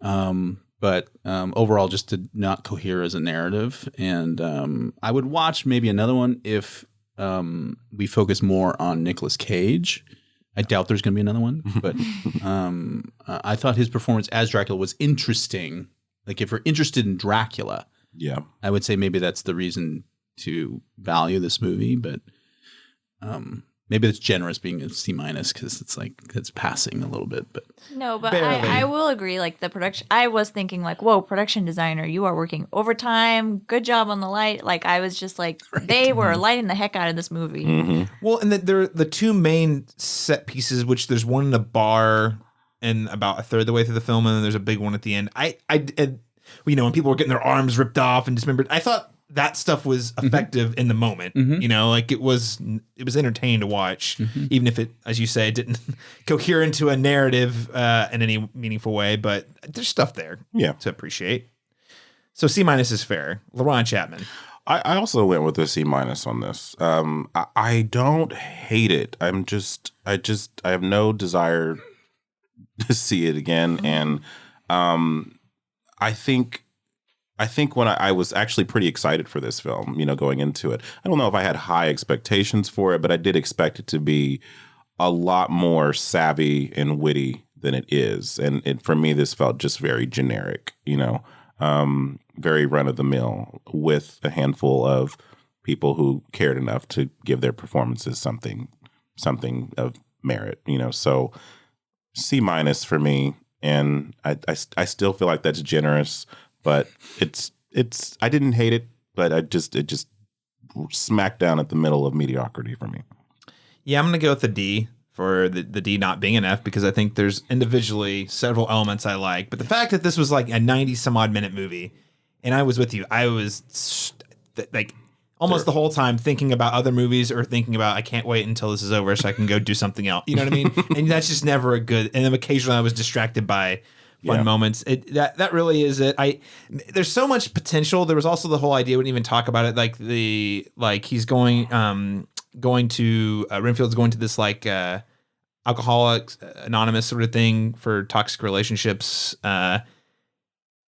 But overall, just did not cohere as a narrative. And I would watch maybe another one if we focus more on Nicolas Cage. I doubt there's going to be another one, but I thought his performance as Dracula was interesting. Like if you're interested in Dracula, I would say maybe that's the reason to value this movie. But maybe it's generous being a C- because it's like it's passing a little bit. But no, but I will agree. Like the production, I was thinking like, whoa, production designer, you are working overtime. Good job on the light. Like I was just like, they were lighting the heck out of this movie. Mm-hmm. Well, and the two main set pieces, which there's one in a bar and about a third of the way through the film, and then there's a big one at the end. When people were getting their arms ripped off and dismembered, I thought that stuff was effective in the moment. Like it was entertaining to watch, even if it, as you say, didn't cohere into a narrative in any meaningful way. But there's stuff there, to appreciate. So C- is fair. LaRon Chapman. I also went with a C- on this. I don't hate it. I have no desire to see it again, and I think when I was actually pretty excited for this film, going into it, I don't know if I had high expectations for it, but I did expect it to be a lot more savvy and witty than it is. And for me, this felt just very generic, very run of the mill with a handful of people who cared enough to give their performances something of merit, so C- for me. And I still feel like that's generous, but it's I didn't hate it, but it just smacked down at the middle of mediocrity for me. Yeah, I'm gonna go with the D for the D not being an F, because I think there's individually several elements I like, but the fact that this was like a 90 some odd minute movie, and I was with you, I was like almost the whole time thinking about other movies or thinking about I can't wait until this is over so I can go do something else. You know what I mean? And that's just never a good. And then occasionally I was distracted by fun moments. That really is it. There's so much potential. There was also the whole idea. We didn't even talk about it. He's going to Renfield's going to this Alcoholics Anonymous sort of thing for toxic relationships.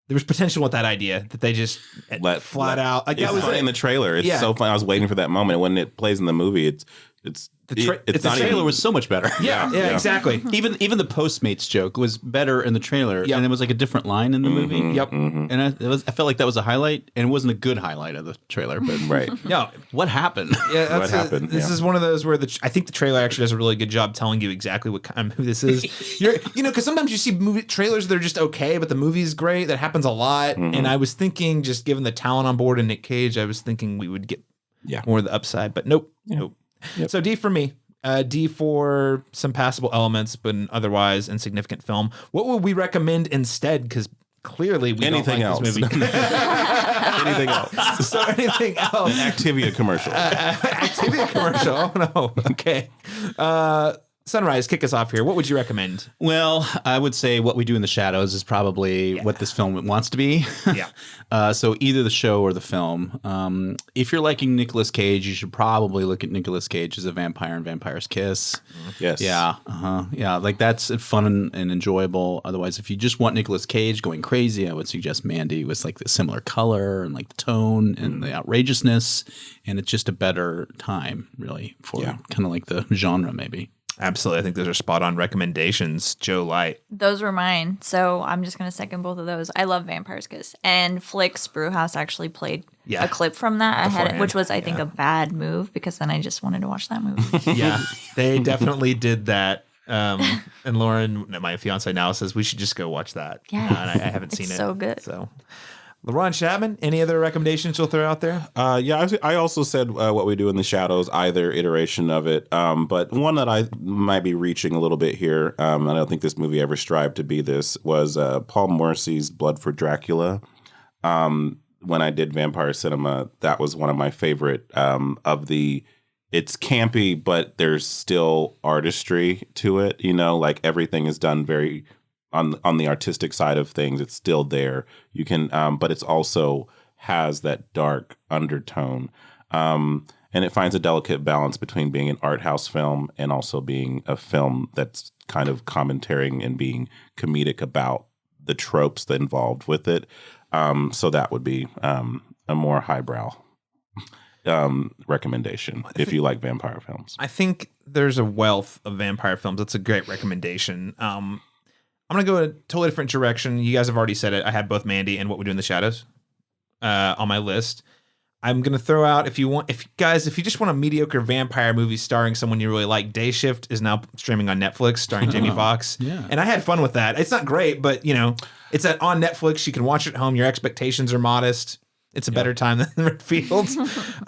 There was potential with that idea that they just let flat out. Like, that was in the trailer. It's so fun. I was waiting for that moment. When it plays in the movie, the trailer was so much better. Yeah, exactly. Even the Postmates joke was better in the trailer, and it was like a different line in the movie. Yep. And I felt like that was a highlight, and it wasn't a good highlight of the trailer. But No, what happened? Yeah, what happened? This is one of those where I think the trailer actually does a really good job telling you exactly what kind of who this is. Because sometimes you see movie trailers that are just okay, but the movie's great. That happens a lot. And I was thinking, just given the talent on board and Nick Cage, I was thinking we would get more of the upside, but nope. Yep. So D for me. D for some passable elements, but otherwise insignificant film. What would we recommend instead? Because clearly we anything don't like else. This movie. Anything else? So anything else? Activia commercial. Activia commercial. Oh no. Okay. Sunrise, kick us off here. What would you recommend? Well, I would say What We Do in the Shadows is probably what this film wants to be. Yeah. So either the show or the film. If you're liking Nicolas Cage, you should probably look at Nicolas Cage as a vampire in Vampire's Kiss. Yes. Yeah. Yeah. Like that's fun and enjoyable. Otherwise, if you just want Nicolas Cage going crazy, I would suggest Mandy with like the similar color and like the tone and the outrageousness. And it's just a better time, really, for kind of like the genre, maybe. Absolutely. I think those are spot on recommendations. Joe Light. Those were mine. So I'm just going to second both of those. I love Vampire's Kiss. And Flick's Brewhouse actually played a clip from that. I had it, which was, I think, a bad move because then I just wanted to watch that movie. Yeah, they definitely did that. And Lauren, my fiance now, says we should just go watch that. Yeah. And I haven't seen it. So good. So, LaRon Chapman, any other recommendations you'll throw out there? I also said What We Do in the Shadows, either iteration of it. But one that I might be reaching a little bit here, and I don't think this movie ever strived to be this, was Paul Morrissey's Blood for Dracula. When I did vampire cinema, that was one of my favorite of the... It's campy, but there's still artistry to it. You know, like everything is done very... On the artistic side of things, it's still there. You can, but it's also has that dark undertone, and it finds a delicate balance between being an art house film and also being a film that's kind of commentating and being comedic about the tropes that involved with it. So that would be a more highbrow recommendation if you like vampire films. I think there's a wealth of vampire films. That's a great recommendation. I'm going to go a totally different direction. You guys have already said it. I had both Mandy and What We Do in the Shadows on my list. I'm going to throw out, if you just want a mediocre vampire movie starring someone you really like, Day Shift is now streaming on Netflix, starring Jamie Foxx. Yeah. And I had fun with that. It's not great, but it's on Netflix. You can watch it at home. Your expectations are modest. It's a better time than Renfield.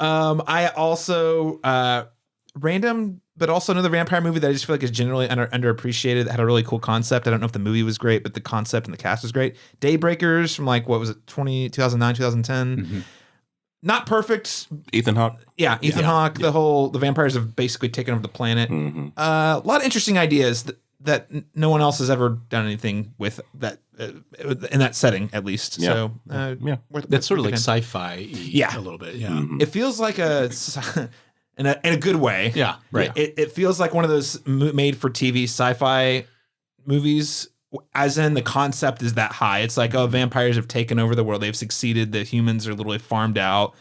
I also random, but also another vampire movie that I just feel like is generally underappreciated. That had a really cool concept. I don't know if the movie was great, but the concept and the cast was great. Daybreakers from 2009, 2010. Mm-hmm. Not perfect. Ethan Hawke. Yeah, Ethan Hawke. Yeah. The vampires have basically taken over the planet. Mm-hmm. A lot of interesting ideas that no one else has ever done anything with that in that setting, at least. Yeah. So that's sort of like sci-fi. A little bit. Yeah, mm-hmm. It feels like in a good way. Yeah, right. It feels like one of those made-for-TV sci-fi movies, as in the concept is that high. It's like, vampires have taken over the world. They've succeeded. The humans are literally farmed out,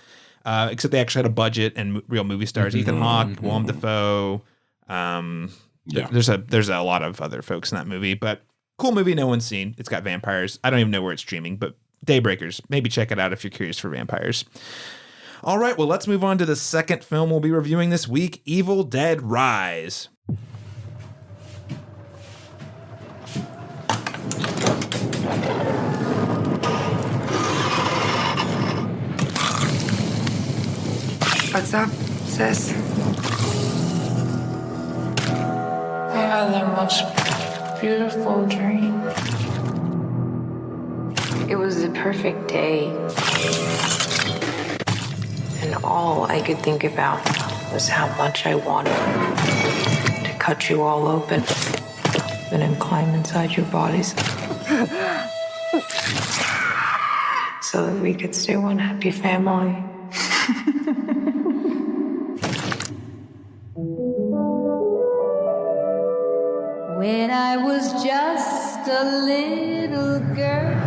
except they actually had a budget and real movie stars. Mm-hmm. Ethan Hawke, Willem Dafoe. There's a lot of other folks in that movie, but cool movie no one's seen. It's got vampires. I don't even know where it's streaming, but Daybreakers. Maybe check it out if you're curious for vampires. All right, well, let's move on to the second film we'll be reviewing this week, Evil Dead Rise. What's up, sis? I had the most beautiful dream. It was the perfect day. And all I could think about was how much I wanted to cut you all open and then climb inside your bodies so that we could stay one happy family. When I was just a little girl,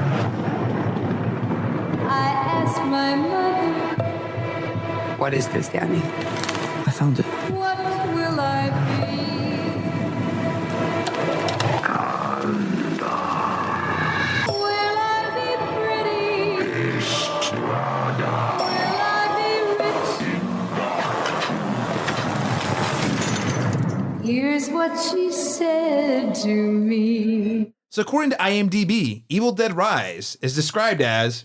I asked my mother, what is this, Danny? I found it. what will I be? Will I be pretty? Will I be rich? Here's what she said to me. So according to IMDb, Evil Dead Rise is described as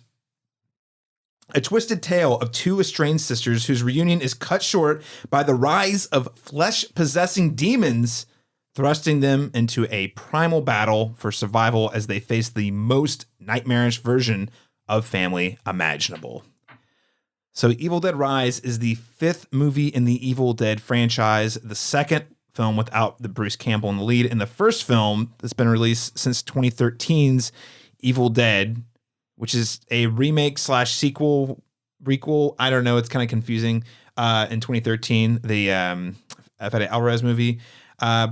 a twisted tale of two estranged sisters whose reunion is cut short by the rise of flesh-possessing demons, thrusting them into a primal battle for survival as they face the most nightmarish version of family imaginable. So Evil Dead Rise is the fifth movie in the Evil Dead franchise, the second film without the Bruce Campbell in the lead. And the first film that's been released since 2013's Evil Dead, which is a remake / sequel, requel. I don't know. It's kind of confusing. In 2013, the Fede Alvarez movie.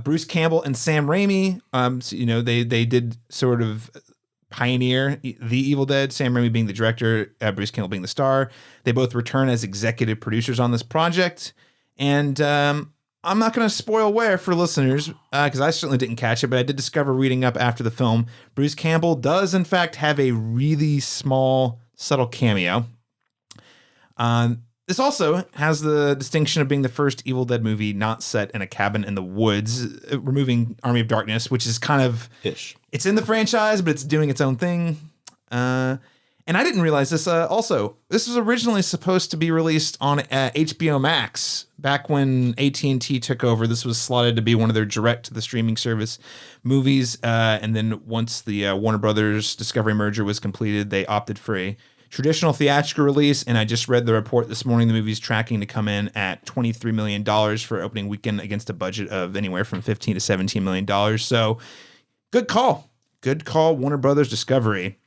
Bruce Campbell and Sam Raimi, so, they did sort of pioneer the Evil Dead, Sam Raimi being the director, Bruce Campbell being the star. They both return as executive producers on this project. And I'm not going to spoil where for listeners, because I certainly didn't catch it, but I did discover reading up after the film, Bruce Campbell does in fact have a really small, subtle cameo. This also has the distinction of being the first Evil Dead movie not set in a cabin in the woods, removing Army of Darkness, which is kind of ish. It's in the franchise, but it's doing its own thing. And I didn't realize this. Also, this was originally supposed to be released on HBO Max back when AT&T took over. This was slotted to be one of their direct to the streaming service movies. And then once the Warner Brothers Discovery merger was completed, they opted for a traditional theatrical release, and I just read the report this morning. The movie's tracking to come in at $23 million for opening weekend against a budget of anywhere from $15 to $17 million. So good call. Good call, Warner Brothers Discovery.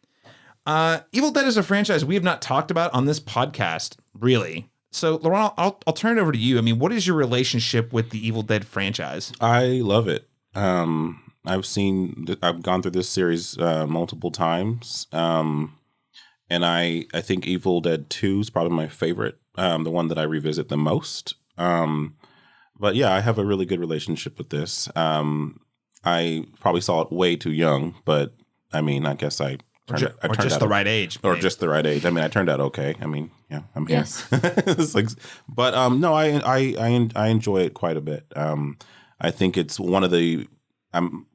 Evil Dead is a franchise we have not talked about on this podcast, really. So, Laurent, I'll turn it over to you. I mean, what is your relationship with the Evil Dead franchise? I love it. I've gone through this series multiple times. And I think Evil Dead 2 is probably my favorite, the one that I revisit the most. But yeah, I have a really good relationship with this. I probably saw it way too young, but I mean, I guess I turned out the right age. Or just the right age. I mean, I turned out okay. I mean, yeah, I'm here. Yes. It's like, but no, I enjoy it quite a bit. I think it's one of the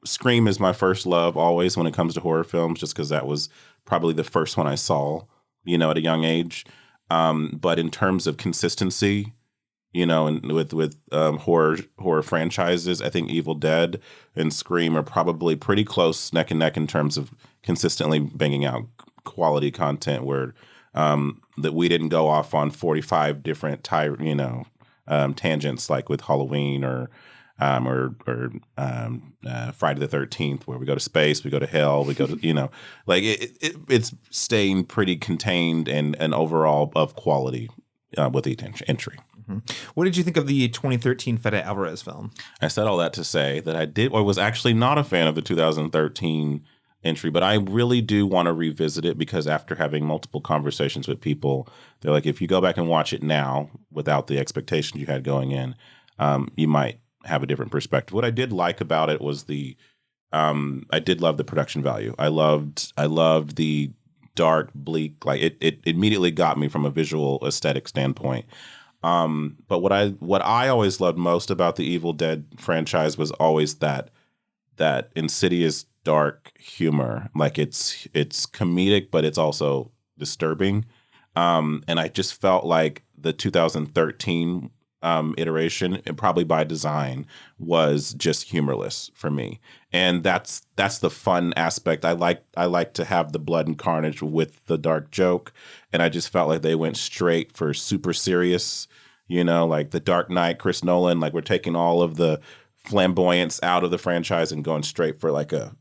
Scream is my first love always when it comes to horror films, just because that was probably the first one I saw, at a young age. But in terms of consistency, and with horror franchises, I think Evil Dead and Scream are probably pretty close neck and neck in terms of consistently banging out quality content where that we didn't go off on 45 different tangents like with Halloween or Friday the 13th, where we go to space, we go to hell, we go to, it's staying pretty contained and overall of quality with each entry. Mm-hmm. What did you think of the 2013 Fede Alvarez film? I said all that to say that I was actually not a fan of the 2013 entry, but I really do want to revisit it because after having multiple conversations with people, they're like, if you go back and watch it now without the expectations you had going in, you might have a different perspective. What I did like about it was I did love the production value. I loved the dark, bleak, like it immediately got me from a visual aesthetic standpoint. But what I always loved most about the Evil Dead franchise was always that insidious dark humor. Like it's comedic, but it's also disturbing. And I just felt like the 2013 iteration, and probably by design, was just humorless for me. And that's the fun aspect. I like to have the blood and carnage with the dark joke. And I just felt like they went straight for super serious, like The Dark Knight, Chris Nolan, like we're taking all of the flamboyance out of the franchise and going straight for like a,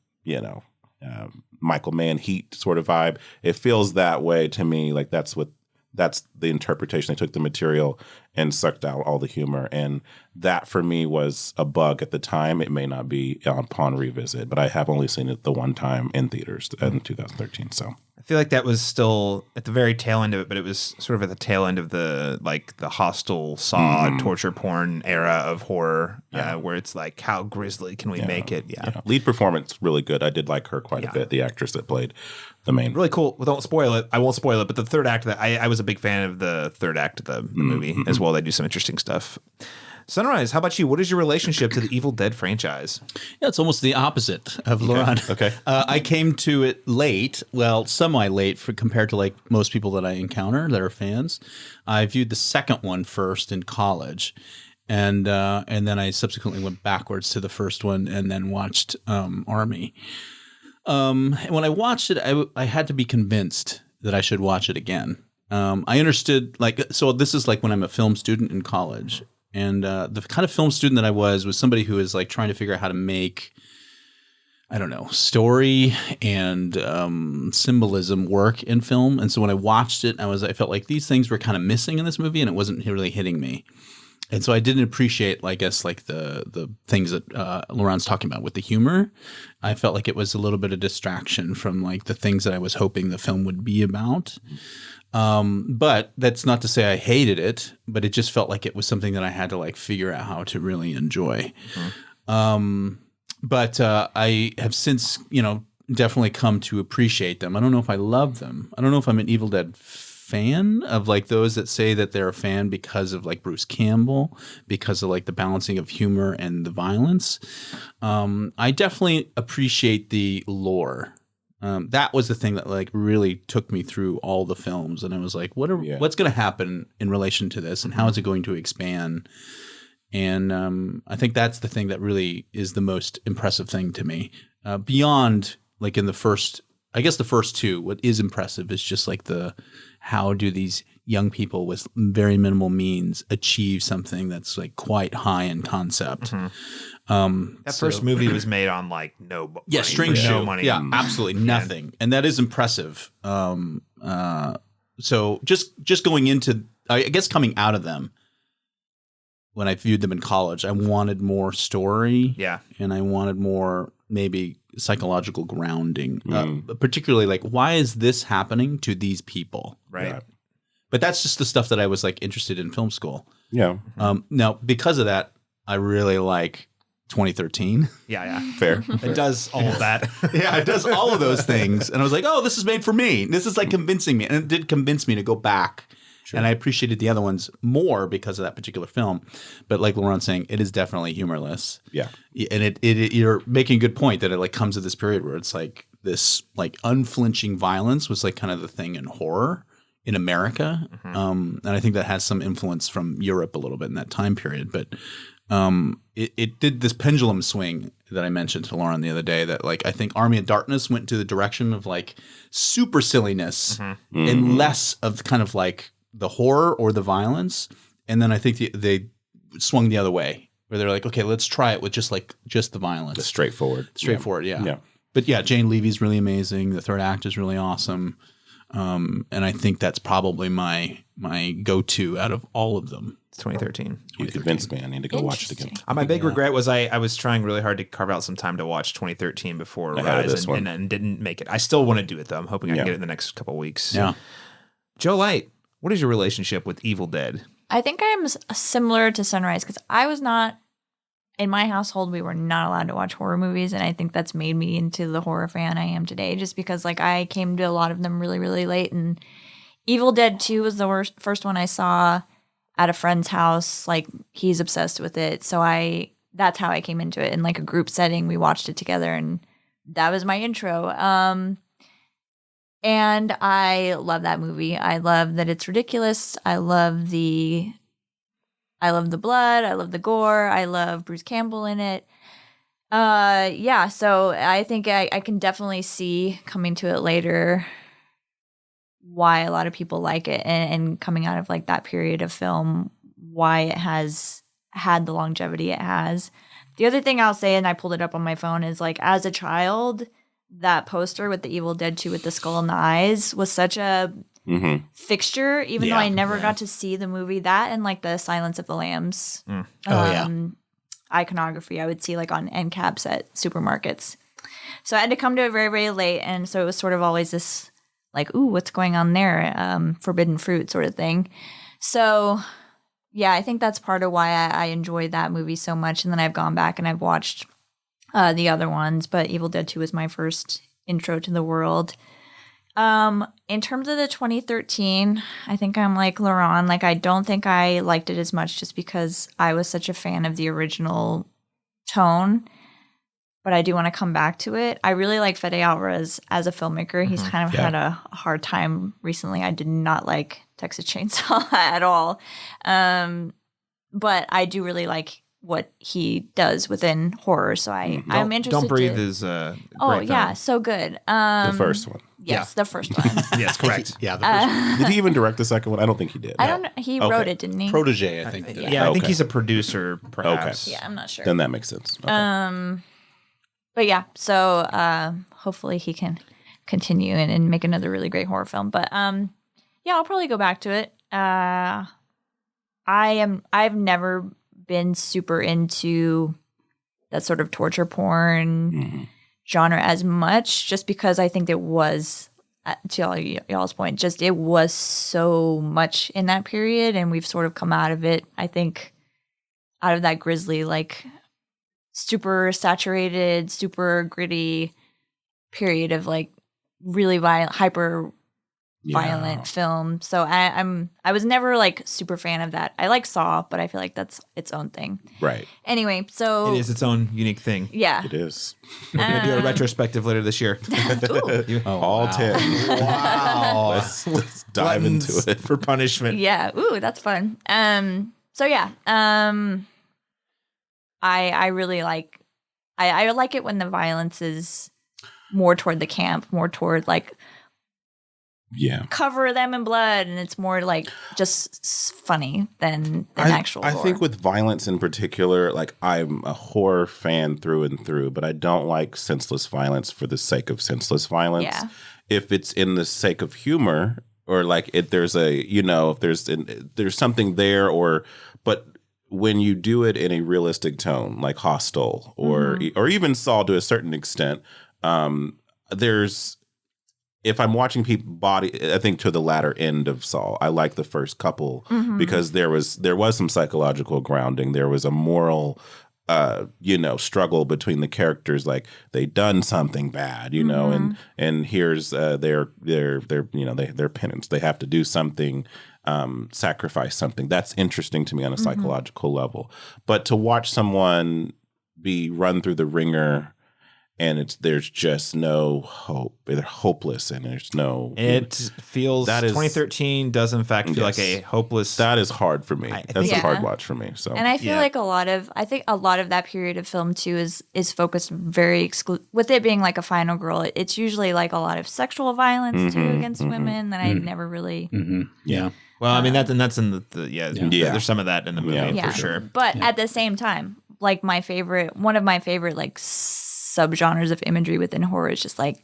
Michael Mann Heat sort of vibe. It feels that way to me. Like that's the interpretation. They took the material and sucked out all the humor. And that for me was a bug at the time. It may not be upon revisit, but I have only seen it the one time in theaters in 2013. So I feel like that was still at the very tail end of it, but it was sort of at the tail end of the Hostel, Saw, torture porn era of horror, where it's like, how grisly can we make it? Yeah. Lead performance, really good. I did like her quite a bit, the actress that played the main. Really cool. Well, don't spoil it. I won't spoil it, but the third act, I was a big fan of the third act of the movie as well. They do some interesting stuff. Sunrise, how about you? What is your relationship to the Evil Dead franchise? Yeah, it's almost the opposite of Laurent. Okay. I came to it late, well, semi-late compared to like most people that I encounter that are fans. I viewed the second one first in college, and then I subsequently went backwards to the first one and then watched Army. When I watched it, I had to be convinced that I should watch it again. I understood, so this is like when I'm a film student in college. And the kind of film student that I was somebody who is like trying to figure out how to make, I don't know, story and symbolism work in film. And so when I watched it, I felt like these things were kind of missing in this movie, and it wasn't really hitting me. And so I didn't appreciate, I guess, like the things that Laurent's talking about with the humor. I felt like it was a little bit of distraction from like the things that I was hoping the film would be about. But that's not to say I hated it, but it just felt like it was something that I had to like figure out how to really enjoy. But I have since, definitely come to appreciate them. I don't know if I love them. I don't know if I'm an Evil Dead fan of like those that say that they're a fan because of like Bruce Campbell, because of like the balancing of humor and the violence. I definitely appreciate the lore. That was the thing that like really took me through all the films, and I was like, what's going to happen in relation to this, and how is it going to expand? And I think that's the thing that really is the most impressive thing to me. Beyond like in the first two, what is impressive is just like how do these young people with very minimal means achieve something that's like quite high in concept. That first movie was made on like no money. Yeah, string shoe. No money. Yeah, absolutely nothing. And that is impressive. So just going into, I guess coming out of them, when I viewed them in college, I wanted more story. Yeah. And I wanted more maybe psychological grounding, particularly like, why is this happening to these people? Right. Yeah. But that's just the stuff that I was like interested in film school. Yeah. Now, because of that, I really like 2013. Yeah. Fair. It does all of that. Yeah, it does all of those things. And I was like, oh, this is made for me. This is like convincing me. And it did convince me to go back. Sure. And I appreciated the other ones more because of that particular film. But like Laurent's saying, it is definitely humorless. Yeah. And you're making a good point that it like comes to this period where it's like this like unflinching violence was like kind of the thing in horror in America. And I think that has some influence from Europe a little bit in that time period. But it did this pendulum swing that I mentioned to Lauren the other day, that like I think Army of Darkness went to the direction of like super silliness and less of kind of like the horror or the violence. And then I think they swung the other way, where they're like, okay, let's try it with just the violence. The straightforward. Yeah. But yeah, Jane Levy's really amazing. The third act is really awesome. And I think that's probably my go-to out of all of them. It's 2013. You convinced me. I need to go watch it again. My big regret was I was trying really hard to carve out some time to watch 2013 before Rise and didn't make it. I still want to do it, though. I'm hoping I can get it in the next couple of weeks. Yeah. Joe Light, what is your relationship with Evil Dead? I think I'm similar to Sunrise because I was not, in my household, we were not allowed to watch horror movies. And I think that's made me into the horror fan I am today, just because like I came to a lot of them really, really late. And Evil Dead 2 was the first one I saw at a friend's house. Like he's obsessed with it. So that's how I came into it. In like a group setting, we watched it together and that was my intro. And I love that movie. I love that it's ridiculous. I love the blood. I love the gore. I love Bruce Campbell in it. Yeah, so I think I can definitely see coming to it later why a lot of people like it, and coming out of like that period of film, why it has had the longevity it has. The other thing I'll say, and I pulled it up on my phone, is like as a child, that poster with the Evil Dead 2 with the skull and the eyes was such a fixture, even though I never got to see the movie. That and like the Silence of the Lambs iconography I would see like on end caps at supermarkets. So I had to come to it very, very late, and so it was sort of always this like, ooh, what's going on there? Forbidden fruit sort of thing. So yeah, I think that's part of why I enjoyed that movie so much. And then I've gone back and I've watched the other ones, but Evil Dead 2 was my first intro to the world. In terms of the 2013, I think I'm like Laurent. Like, I don't think I liked it as much just because I was such a fan of the original tone, but I do want to come back to it. I really like Fede Alvarez as a filmmaker. He's kind of had a hard time recently. I did not like Texas Chainsaw at all. But I do really like what he does within horror. So I'm interested. Don't Breathe to, is a oh great yeah, film. so good. The first one. Yes, the first one. Yes, correct. Yeah, the first one. Did he even direct the second one? I don't think he did. I don't know. He wrote it, didn't he? Protege, I think. Yeah, I think he's a producer, perhaps. Okay. Yeah, I'm not sure. Then that makes sense. Okay. But yeah, so hopefully he can continue and make another really great horror film. But yeah, I'll probably go back to it. I've never been super into that sort of torture porn genre as much, just because I think it was, to y'all's point, just it was so much in that period, and we've sort of come out of it. I think out of that grisly, like super saturated, super gritty period of like really violent, hyper violent film. So I was never like super fan of that. I like Saw, but I feel like that's its own thing. Right. Anyway, so It is its own unique thing. yeah. It is. We're going to do a retrospective later this year. All 10. Wow. Let's dive into it. For punishment. Yeah. Ooh, that's fun. So yeah. I really like I like it when the violence is more toward the camp, more toward like cover them in blood, and it's more like just funny than actual I gore. think with violence in particular, like I'm a horror fan through and through, but I don't like senseless violence for the sake of senseless violence. Yeah. If it's in the sake of humor, or like if there's a, if there's something there, but when you do it in a realistic tone, like Hostel or even Saw to a certain extent, if I'm watching people body, I think to the latter end of Saw, I like the first couple because there was some psychological grounding. There was a moral, struggle between the characters. Like they done something bad, and here's their penance. They have to do something, sacrifice something. That's interesting to me on a psychological level. But to watch someone be run through the ringer, and there's just no hope. They're hopeless, and there's no. It feels that is 2013 does in fact feel like a hopeless. That is hard for me. That's a hard watch for me. So, and I feel like a lot of that period of film too is focused very with it being like a final girl. It's usually like a lot of sexual violence too against women that I never really. Yeah. Well, I mean that's in the there's some of that in the movie for sure. But at the same time, like one of my favorite like subgenres of imagery within horror is just like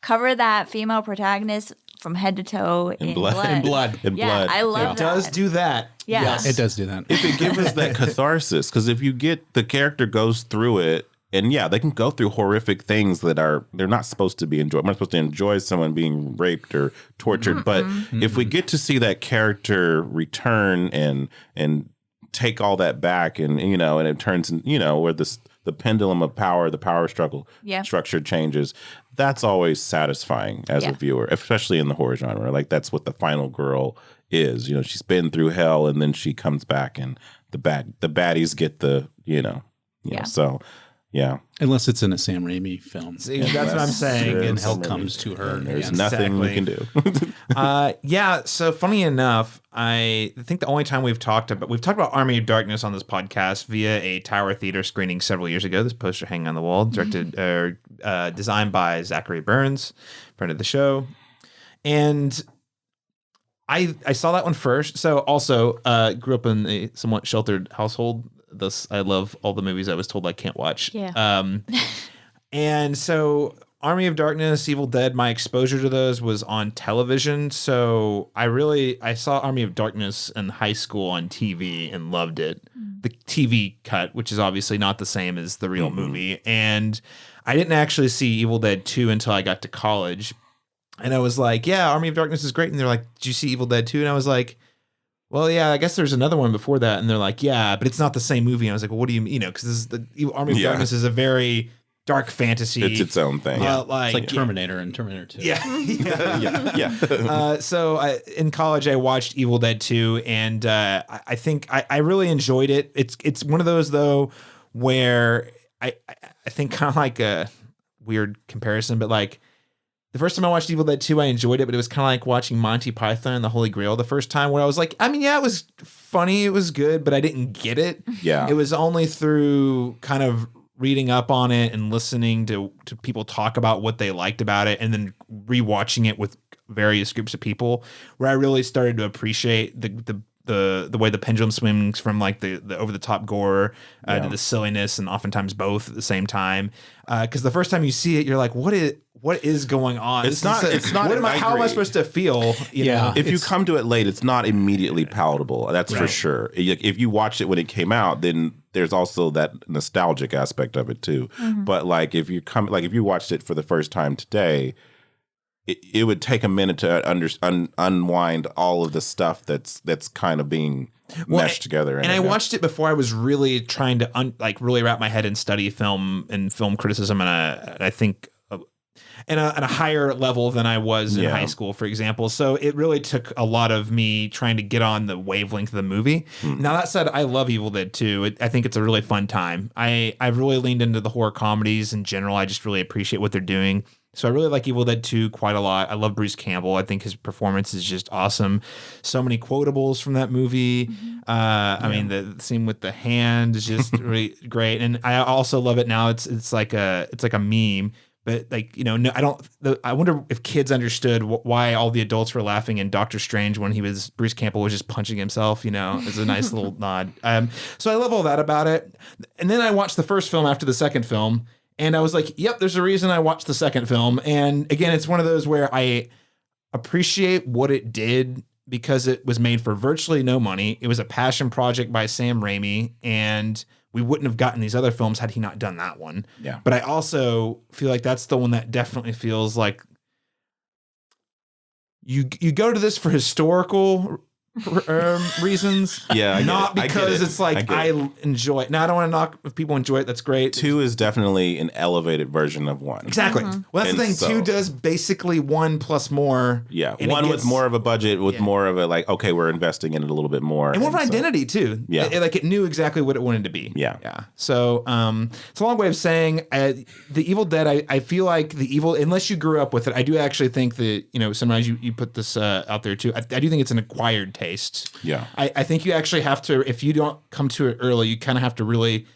cover that female protagonist from head to toe in blood. In blood. Yeah, I love it. It does do that. Yeah. Yes, it does do that. If it gives us that catharsis, because if you get the character goes through it, and they can go through horrific things that they're not supposed to be enjoyed. We're not supposed to enjoy someone being raped or tortured. But if we get to see that character return and take all that back, and and it turns where the pendulum of power, the power structure changes. That's always satisfying as a viewer, especially in the horror genre. Like that's what the final girl is. She's been through hell, and then she comes back, and the baddies get the So yeah, unless it's in a Sam Raimi film. See, that's what I'm saying. And hell comes to her. There's nothing we can do. So funny enough, I think the only time we've talked about Army of Darkness on this podcast via a Tower Theater screening several years ago. This poster hanging on the wall, designed by Zachary Burns, friend of the show, and I saw that one first. So also grew up in a somewhat sheltered household. I love all the movies I was told I can't watch. Yeah. And so Army of Darkness, Evil Dead, my exposure to those was on television. So I saw Army of Darkness in high school on TV and loved it. The TV cut, which is obviously not the same as the real movie. And I didn't actually see Evil Dead 2 until I got to college. And I was like, yeah, Army of Darkness is great. And they're like, did you see Evil Dead 2? And I was like, well, yeah, I guess there's another one before that. And they're like, yeah, but it's not the same movie. And I was like, well, what do you mean? Because the Army of Darkness is a very dark fantasy. It's its own thing. It's like Terminator and Terminator 2. Yeah. So in college, I watched Evil Dead 2, and I think I really enjoyed it. It's one of those, though, where I think kind of like a weird comparison, but like the first time I watched Evil Dead 2, I enjoyed it, but it was kind of like watching Monty Python and the Holy Grail the first time, where I was like, I mean, yeah, it was funny, it was good, but I didn't get it. Yeah. It was only through kind of reading up on it and listening to people talk about what they liked about it, and then rewatching it with various groups of people, where I really started to appreciate the way the pendulum swings from like the over the top gore to the silliness, and oftentimes both at the same time. Because the first time you see it, you're like, what is going on? It's not. How am I supposed to feel? You know? If you come to it late, it's not immediately palatable. That's for sure. If you watched it when it came out, then there's also that nostalgic aspect of it too. But like if you watched it for the first time today, it would take a minute to unwind all of the stuff that's kind of being meshed together. And I watched it before I was really trying to really wrap my head and study film and film criticism, and I think at a higher level than I was in high school, for example. So it really took a lot of me trying to get on the wavelength of the movie. Now, that said, I love Evil Dead 2. I think it's a really fun time. I've really leaned into the horror comedies in general. I just really appreciate what they're doing. So I really like Evil Dead 2 quite a lot. I love Bruce Campbell. I think his performance is just awesome. So many quotables from that movie. I mean, the scene with the hand is just really great. And I also love it now. It's like a meme. But like, you know, no, I wonder if kids understood why all the adults were laughing in Doctor Strange when Bruce Campbell was just punching himself, you know, as a nice little nod. So I love all that about it. And then I watched the first film after the second film, and I was like, yep, there's a reason I watched the second film. And again, it's one of those where I appreciate what it did because it was made for virtually no money. It was a passion project by Sam Raimi, and we wouldn't have gotten these other films had he not done that one. Yeah. But I also feel like that's the one that definitely feels like you go to this for historical reasons. Yeah, not because it's like I enjoy it. Now, I don't want to knock if people enjoy it. That's great. 2 is definitely an elevated version of 1. Exactly. Well, that's the thing. 2 does basically 1 plus more. Yeah, 1 with more of a budget, with more of a like, okay, we're investing in it a little bit more, and more of an identity too. Yeah, it knew exactly what it wanted to be. Yeah. So it's a long way of saying the Evil Dead. I feel like the evil, unless you grew up with it, I do actually think that, you know, sometimes you put this out there too. I do think it's an acquired taste. Yeah. I think you actually have to, if you don't come to it early, you kind of have to really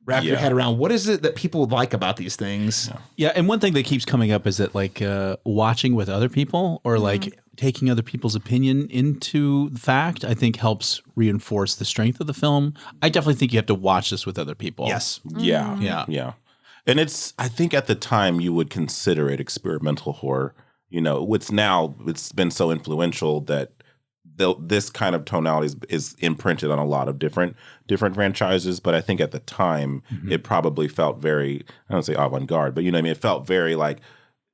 wrap your head around what is it that people like about these things. Yeah, and one thing that keeps coming up is that like watching with other people or like taking other people's opinion into the fact, I think helps reinforce the strength of the film. I definitely think you have to watch this with other people. Yes. Yeah. And I think at the time you would consider it experimental horror. You know, it's been so influential that this kind of tonality is imprinted on a lot of different franchises, but I think at the time it probably felt very, I don't say avant-garde, but you know what I mean? It felt very like,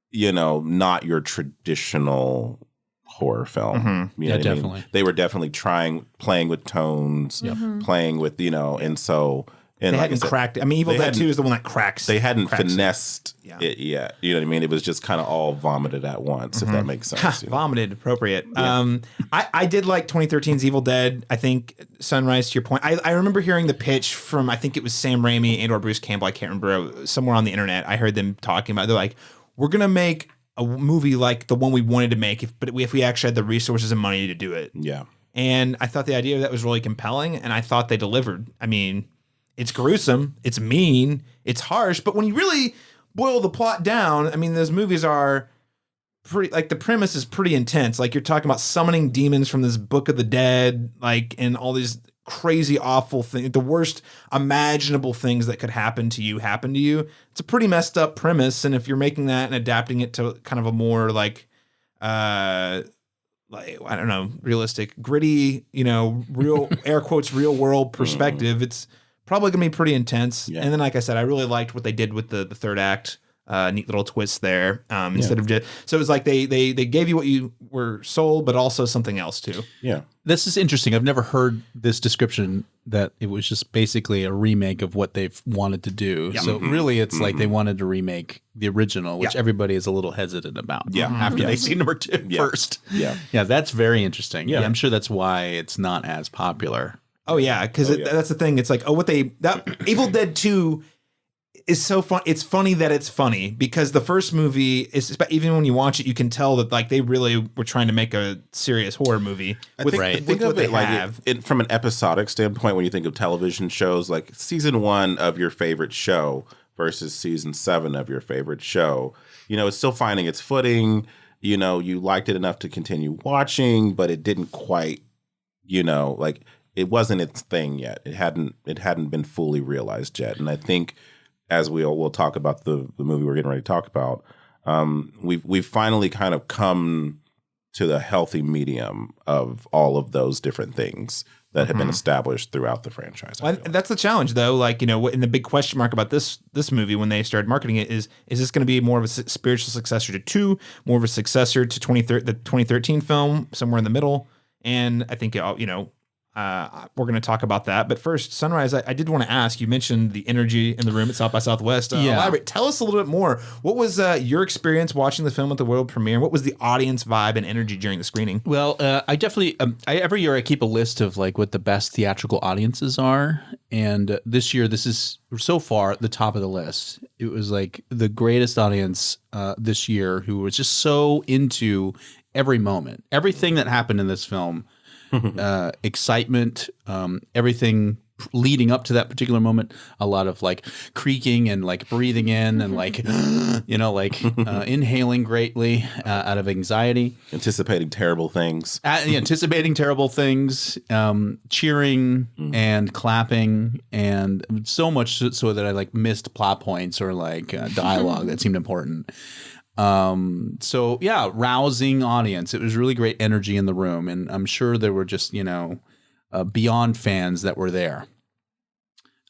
you know, not your traditional horror film. You know what I mean? They were definitely playing with tones, playing with, you know, and so... And they hadn't cracked it. I mean, Evil Dead 2 is the one that cracks. They hadn't finessed it yet. You know what I mean? It was just kind of all vomited at once, if that makes sense. Vomited, appropriate. Yeah. I did like 2013's Evil Dead. I think, Sunrise, to your point, I remember hearing the pitch from, I think it was Sam Raimi and or Bruce Campbell. I can't remember. Somewhere on the internet, I heard them talking about, they're like, we're going to make a movie like the one we wanted to make, but if we actually had the resources and money to do it. Yeah. And I thought the idea of that was really compelling, and I thought they delivered. I mean... It's gruesome, it's mean, it's harsh, but when you really boil the plot down, I mean, those movies are pretty, like, the premise is pretty intense. Like, you're talking about summoning demons from this Book of the Dead, like, and all these crazy, awful things, the worst imaginable things that could happen to you. It's a pretty messed up premise, and if you're making that and adapting it to kind of a more, like I don't know, realistic, gritty, you know, real, air quotes, real world perspective, it's probably going to be pretty intense. Yeah. And then, like I said, I really liked what they did with the third act. Neat little twist there. Instead of just, so it was like they gave you what you were sold, but also something else too. Yeah. This is interesting. I've never heard this description that it was just basically a remake of what they've wanted to do. Yeah. So really it's like they wanted to remake the original, which everybody is a little hesitant about. Yeah. After they see number 2 first. Yeah. Yeah. That's very interesting. Yeah. I'm sure that's why it's not as popular. Oh yeah, because that's the thing. It's like, Evil Dead 2 is so fun. It's funny that it's funny because the first movie is, even when you watch it, you can tell that like they really were trying to make a serious horror movie. Think of it like from an episodic standpoint. When you think of television shows, like season 1 of your favorite show versus season 7 of your favorite show, you know, it's still finding its footing. You know, you liked it enough to continue watching, but it didn't quite, you know, like it wasn't its thing yet. It hadn't been fully realized yet. And I think as we'll talk about the movie we're getting ready to talk about, we've finally kind of come to the healthy medium of all of those different things that have been established throughout the franchise. Well, and that's the challenge, though. Like, you know, and the big question mark about this movie when they started marketing it is this going to be more of a spiritual successor to 2, more of a successor to the 2013 film, somewhere in the middle? And I think, you know, we're going to talk about that. But first, Sunrise, I did want to ask, you mentioned the energy in the room at South by Southwest. Elaborate. Tell us a little bit more. What was your experience watching the film at the world premiere? What was the audience vibe and energy during the screening? Well, I definitely, every year I keep a list of like what the best theatrical audiences are. And this year, this is so far at the top of the list. It was like the greatest audience this year who was just so into every moment, everything that happened in this film. Excitement, everything leading up to that particular moment, a lot of like creaking and like breathing in and like, you know, like inhaling greatly out of anxiety. Anticipating terrible things. Cheering and clapping, and so much so that I like missed plot points or like dialogue that seemed important. So yeah, rousing audience. It was really great energy in the room, and I'm sure there were just, you know, beyond fans that were there.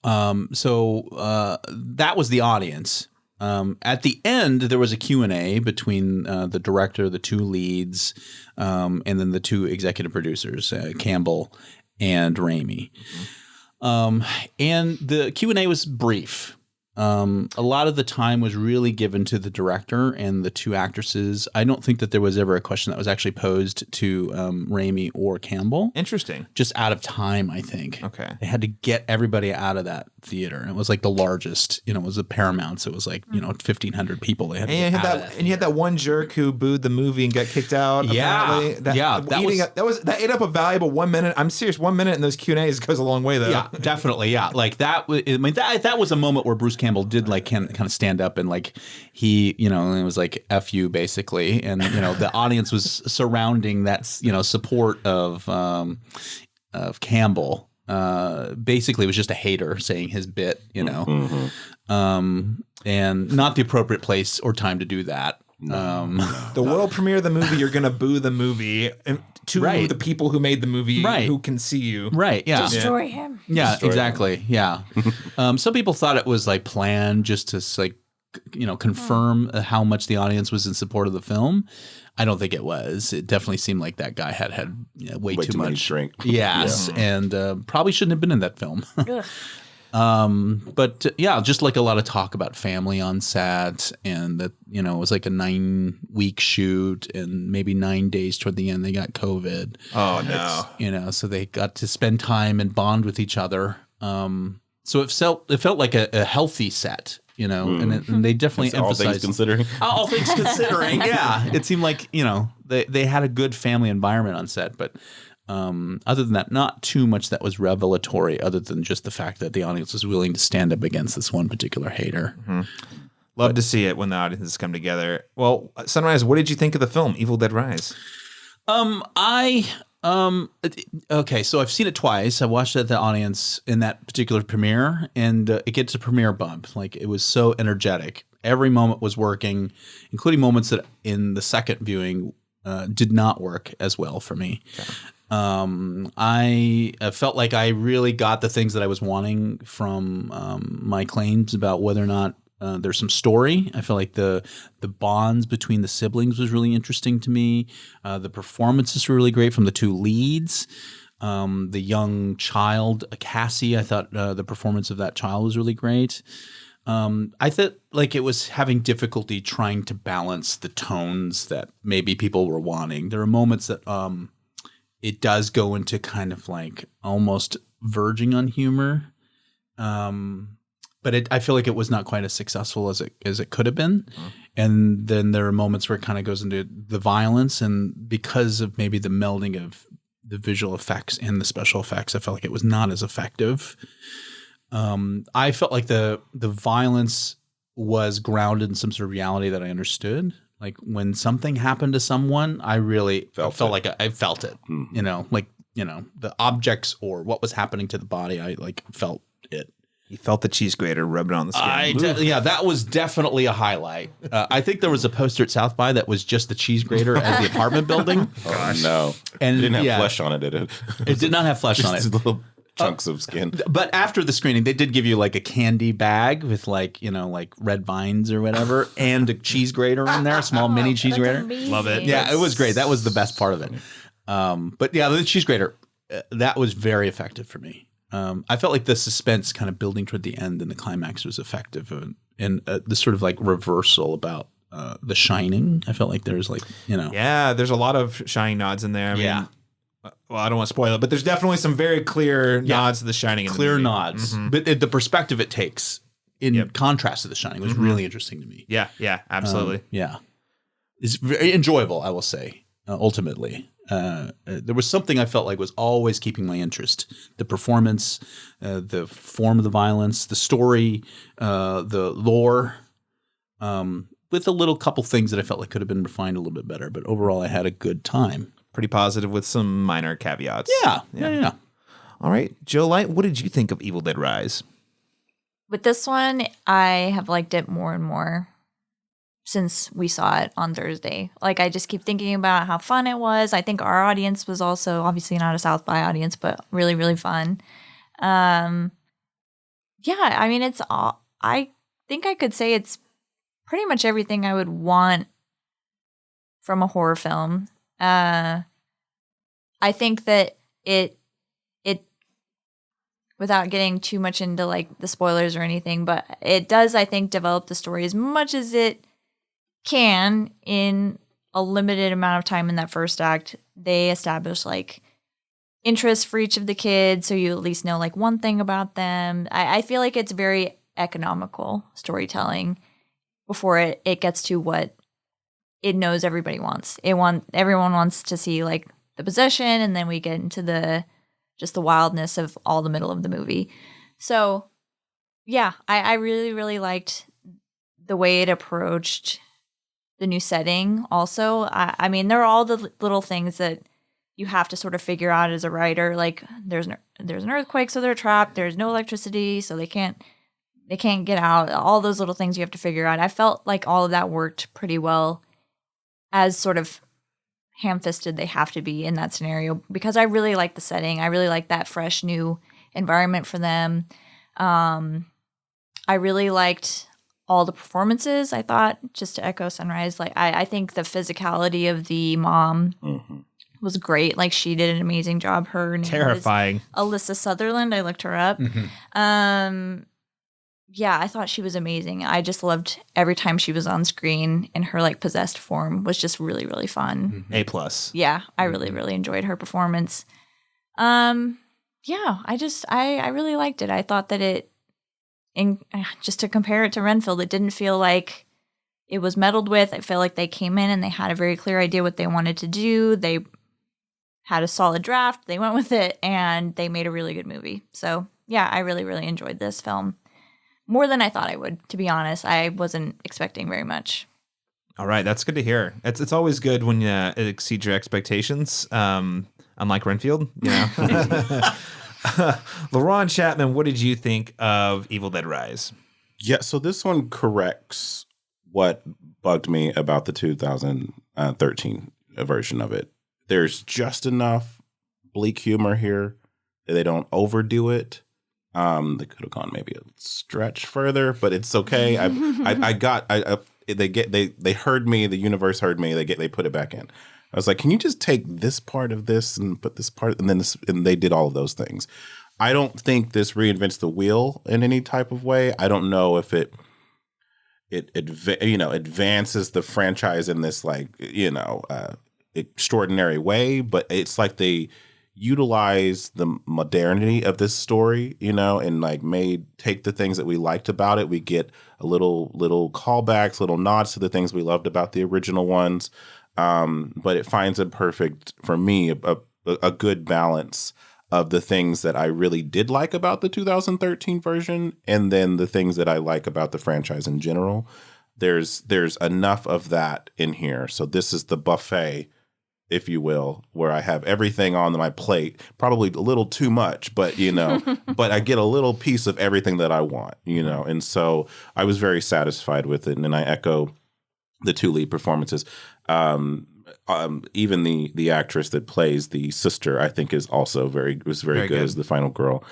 So that was the audience. At the end, there was a Q&A between the director, the 2 leads, and then the 2 executive producers, Campbell and Raimi. And the Q&A was brief. A lot of the time was really given to the director and the 2 actresses. I don't think that there was ever a question that was actually posed to Raimi or Campbell. Interesting. Just out of time, I think. Okay. They had to get everybody out of that theater. And it was like the largest, you know, it was the Paramount. So it was like, you know, 1,500 people. They had to get out of that. And you had that one jerk who booed the movie and got kicked out. Yeah. Apparently. That ate up a valuable 1 minute. I'm serious. 1 minute in those Q&As goes a long way, though. Yeah, definitely. Yeah. Like that. I mean, that was a moment where Bruce Campbell did like kind of stand up and like he, you know, it was like F you basically. And, you know, the audience was surrounding that, you know, support of Campbell. Basically it was just a hater saying his bit, you know, and not the appropriate place or time to do that. The world premiere of the movie, you're going to boo the movie to the people who made the movie who can see you. Right. Yeah. Destroy him. Yeah, Destroy exactly. him. Yeah. Some people thought it was like planned just to like, you know, confirm how much the audience was in support of the film. I don't think it was. It definitely seemed like that guy had you know, way too much drink. Yes, and probably shouldn't have been in that film. But yeah, just like a lot of talk about family on set, and that, you know, it was like a 9-week shoot, and maybe 9 days toward the end they got COVID. Oh no! You know, so they got to spend time and bond with each other. So it felt like a healthy set. You know, and they definitely emphasized all things considering. All things considering, yeah, it seemed like, you know, they had a good family environment on set, but other than that, not too much that was revelatory, other than just the fact that the audience was willing to stand up against this one particular hater. Love to see it when the audiences come together. Well, Sunrise, what did you think of the film Evil Dead Rise? Okay, so I've seen it twice. I watched it at the audience in that particular premiere, and it gets a premiere bump. Like, it was so energetic. Every moment was working, including moments that in the second viewing did not work as well for me. Okay. I felt like I really got the things that I was wanting from my claims about whether or not there's some story. I feel like the bonds between the siblings was really interesting to me. The performances were really great from the 2 leads. The young child, Cassie, I thought the performance of that child was really great. I thought like it was having difficulty trying to balance the tones that maybe people were wanting. There are moments that it does go into kind of like almost verging on humor. but I feel like it was not quite as successful as it could have been. And then there are moments where it kind of goes into the violence, and because of maybe the melding of the visual effects and the special effects, I felt like it was not as effective. I felt like the violence was grounded in some sort of reality that I understood. Like when something happened to someone, I really felt like I felt it. You know, like the objects or what was happening to the body. I like felt it. You felt the cheese grater rubbing on the skin. Yeah, that was definitely a highlight. I think there was a poster at South by that was just the cheese grater at the apartment building. Oh, no. And it didn't have flesh on it, did it? It did not have flesh on it. Just little chunks of skin. But after the screening, they did give you like a candy bag with like red vines or whatever, and a cheese grater in there, a small mini cheese grater. Amazing. Love it. Yeah, it was great. That was the best part of it. But yeah, the cheese grater, that was very effective for me. I felt like the suspense kind of building toward the end and the climax was effective, and the sort of like reversal about The Shining. I felt like there's Yeah, there's a lot of Shining nods in there. I mean, well, I don't want to spoil it, but there's definitely some very clear nods to The Shining. Clear nods. But the perspective it takes in contrast to The Shining was really interesting to me. Yeah, absolutely. It's very enjoyable, I will say, ultimately. There was something I felt like was always keeping my interest: the performance, the form of the violence, the story, the lore, with a little couple things that I felt like could have been refined a little bit better. But overall, I had a good time. Pretty positive with some minor caveats. Yeah. All right, Joe Light, what did you think of Evil Dead Rise? With this one, I have liked it more and more since we saw it on Thursday. Like, I just keep thinking about how fun it was. I think our audience was also obviously not a South by audience, but really, really fun. I mean, it's all, I think I could say it's pretty much everything I would want from a horror film. I think that it without getting too much into like the spoilers or anything, but it does, I think, develop the story as much as it can in a limited amount of time in that first act. They establish like interest for each of the kids, so you at least know like one thing about them. I feel like it's very economical storytelling before it gets to what it knows everybody wants. Everyone wants to see like the possession, and then we get into the wildness of all the middle of the movie. So yeah, I really, really liked the way it approached the new setting. Also, I mean, there are all the little things that you have to sort of figure out as a writer. Like there's an earthquake, so they're trapped. There's no electricity, so they can't get out. All those little things you have to figure out. I felt like all of that worked pretty well, as sort of ham-fisted they have to be in that scenario, because I really like the setting. I really like that fresh new environment for them. I really liked all the performances. I thought, just to echo Sunrise, like I think the physicality of the mom was great. Like she did an amazing job. Her name Terrifying. was Alyssa Sutherland. I looked her up. Yeah, I thought she was amazing. I just loved every time she was on screen, and her like possessed form was just really, really fun. A+. Yeah, I really, really enjoyed her performance. I really liked it. I thought that just to compare it to Renfield, it didn't feel like it was meddled with. I felt like they came in and they had a very clear idea what they wanted to do. They had a solid draft. They went with it, and they made a really good movie. So yeah, I really, really enjoyed this film. More than I thought I would, to be honest. I wasn't expecting very much. All right, that's good to hear. It's always good when it exceeds your expectations. Unlike Renfield, you know. LaRon Chapman, what did you think of Evil Dead Rise? Yeah, so this one corrects what bugged me about the 2013 version of it. There's just enough bleak humor here that they don't overdo it. They could have gone maybe a stretch further, but it's okay. They heard me. The universe heard me. They put it back in. I was like, can you just take this part of this and put this part, and then and they did all of those things. I don't think this reinvents the wheel in any type of way. I don't know if it advances the franchise in this extraordinary way, but it's like they utilize the modernity of this story, and like take the things that we liked about it. We get a little callbacks, little nods to the things we loved about the original ones. But it finds a perfect, for me, a good balance of the things that I really did like about the 2013 version, and then the things that I like about the franchise in general. There's enough of that in here. So this is the buffet, if you will, where I have everything on my plate, probably a little too much, but but I get a little piece of everything that I want, and so I was very satisfied with it. And I echo the two lead performances. Even the actress that plays the sister, I think, is also very good as the final girl.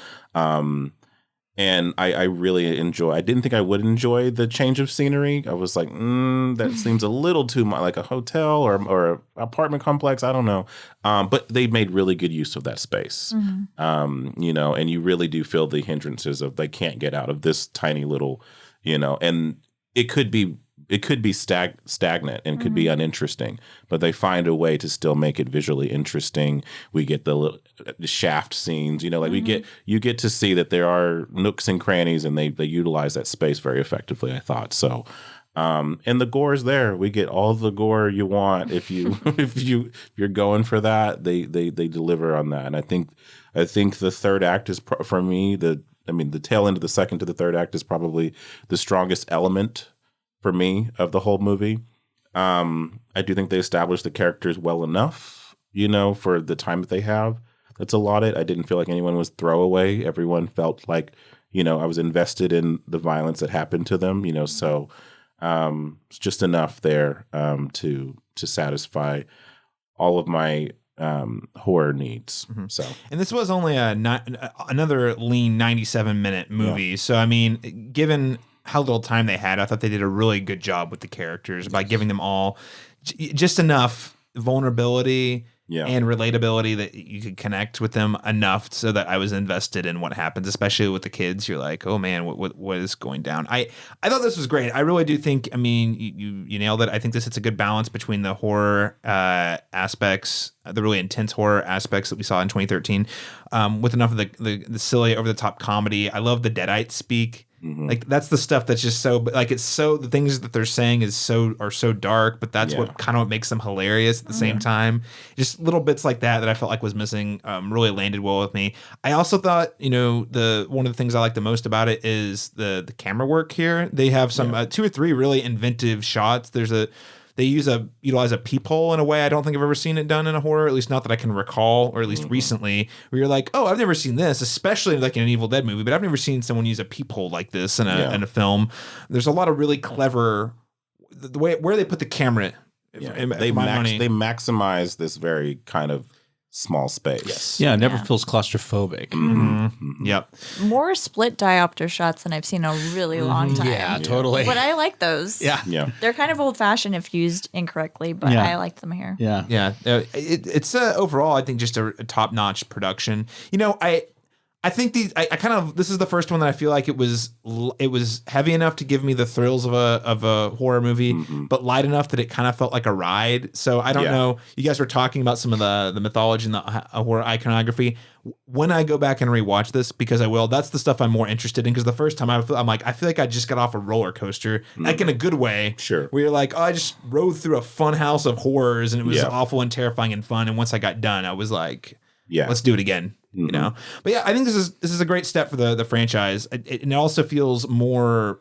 And I really I didn't think I would enjoy the change of scenery. I was like, that seems a little too much like a hotel or an apartment complex. I don't know. But they made really good use of that space. And you really do feel the hindrances of they can't get out of this tiny little, and it could be stagnant and could be uninteresting, but they find a way to still make it visually interesting. We get the shaft scenes, you get to see that there are nooks and crannies, and they utilize that space very effectively, I thought. So, and the gore is there. We get all the gore you want. If you're going for that, they deliver on that. And I think the third act is for me, the tail end of the second to the third act is probably the strongest element for me of the whole movie. I do think they established the characters well enough, for the time that they have that's allotted. I didn't feel like anyone was throwaway. Everyone felt like, I was invested in the violence that happened to them, so it's just enough there to satisfy all of my horror needs. So, and this was only another lean 97-minute movie. Yeah. So, given how little time they had, I thought they did a really good job with the characters by giving them all just enough vulnerability and relatability that you could connect with them enough so that I was invested in what happens, especially with the kids. You're like, oh man, what is going down? I thought this was great. I really do think, you nailed it. I think this hits a good balance between the horror aspects, the really intense horror aspects that we saw in 2013, with enough of the silly over the top comedy. I love the Deadites speak. Like that's the stuff that's just so the things that they're saying are so dark, but that's what kind of makes them hilarious at the same time. Just little bits like that I felt like was missing really landed well with me. I also thought, one of the things I like the most about it is the camera work here. They have some 2 or 3 really inventive shots. They utilize a peephole in a way I don't think I've ever seen it done in a horror, at least not that I can recall, or at least recently, where you're like, oh, I've never seen this, especially like in an Evil Dead movie, but I've never seen someone use a peephole like this in a film. There's a lot of really clever, the way where they put the camera. They maximize this very kind of small space. Yes. Yeah, it never feels claustrophobic. Yep. More split diopter shots than I've seen in a really long time. Yeah, totally. But I like those. Yeah. They're kind of old fashioned if used incorrectly, but I liked them here. Yeah. Yeah. It's overall, I think, just a top notch production. I think this is the first one that I feel like it was heavy enough to give me the thrills of a horror movie, but light enough that it kind of felt like a ride. So I don't know. You guys were talking about some of the mythology and the horror iconography. When I go back and rewatch this, because I will, that's the stuff I'm more interested in. Because the first time I'm like, I feel like I just got off a roller coaster, like in a good way. Sure. Where you're like, oh, I just rode through a fun house of horrors, and it was awful and terrifying and fun. And once I got done, I was like, let's do it again. But yeah, I think this is a great step for the franchise. It also feels more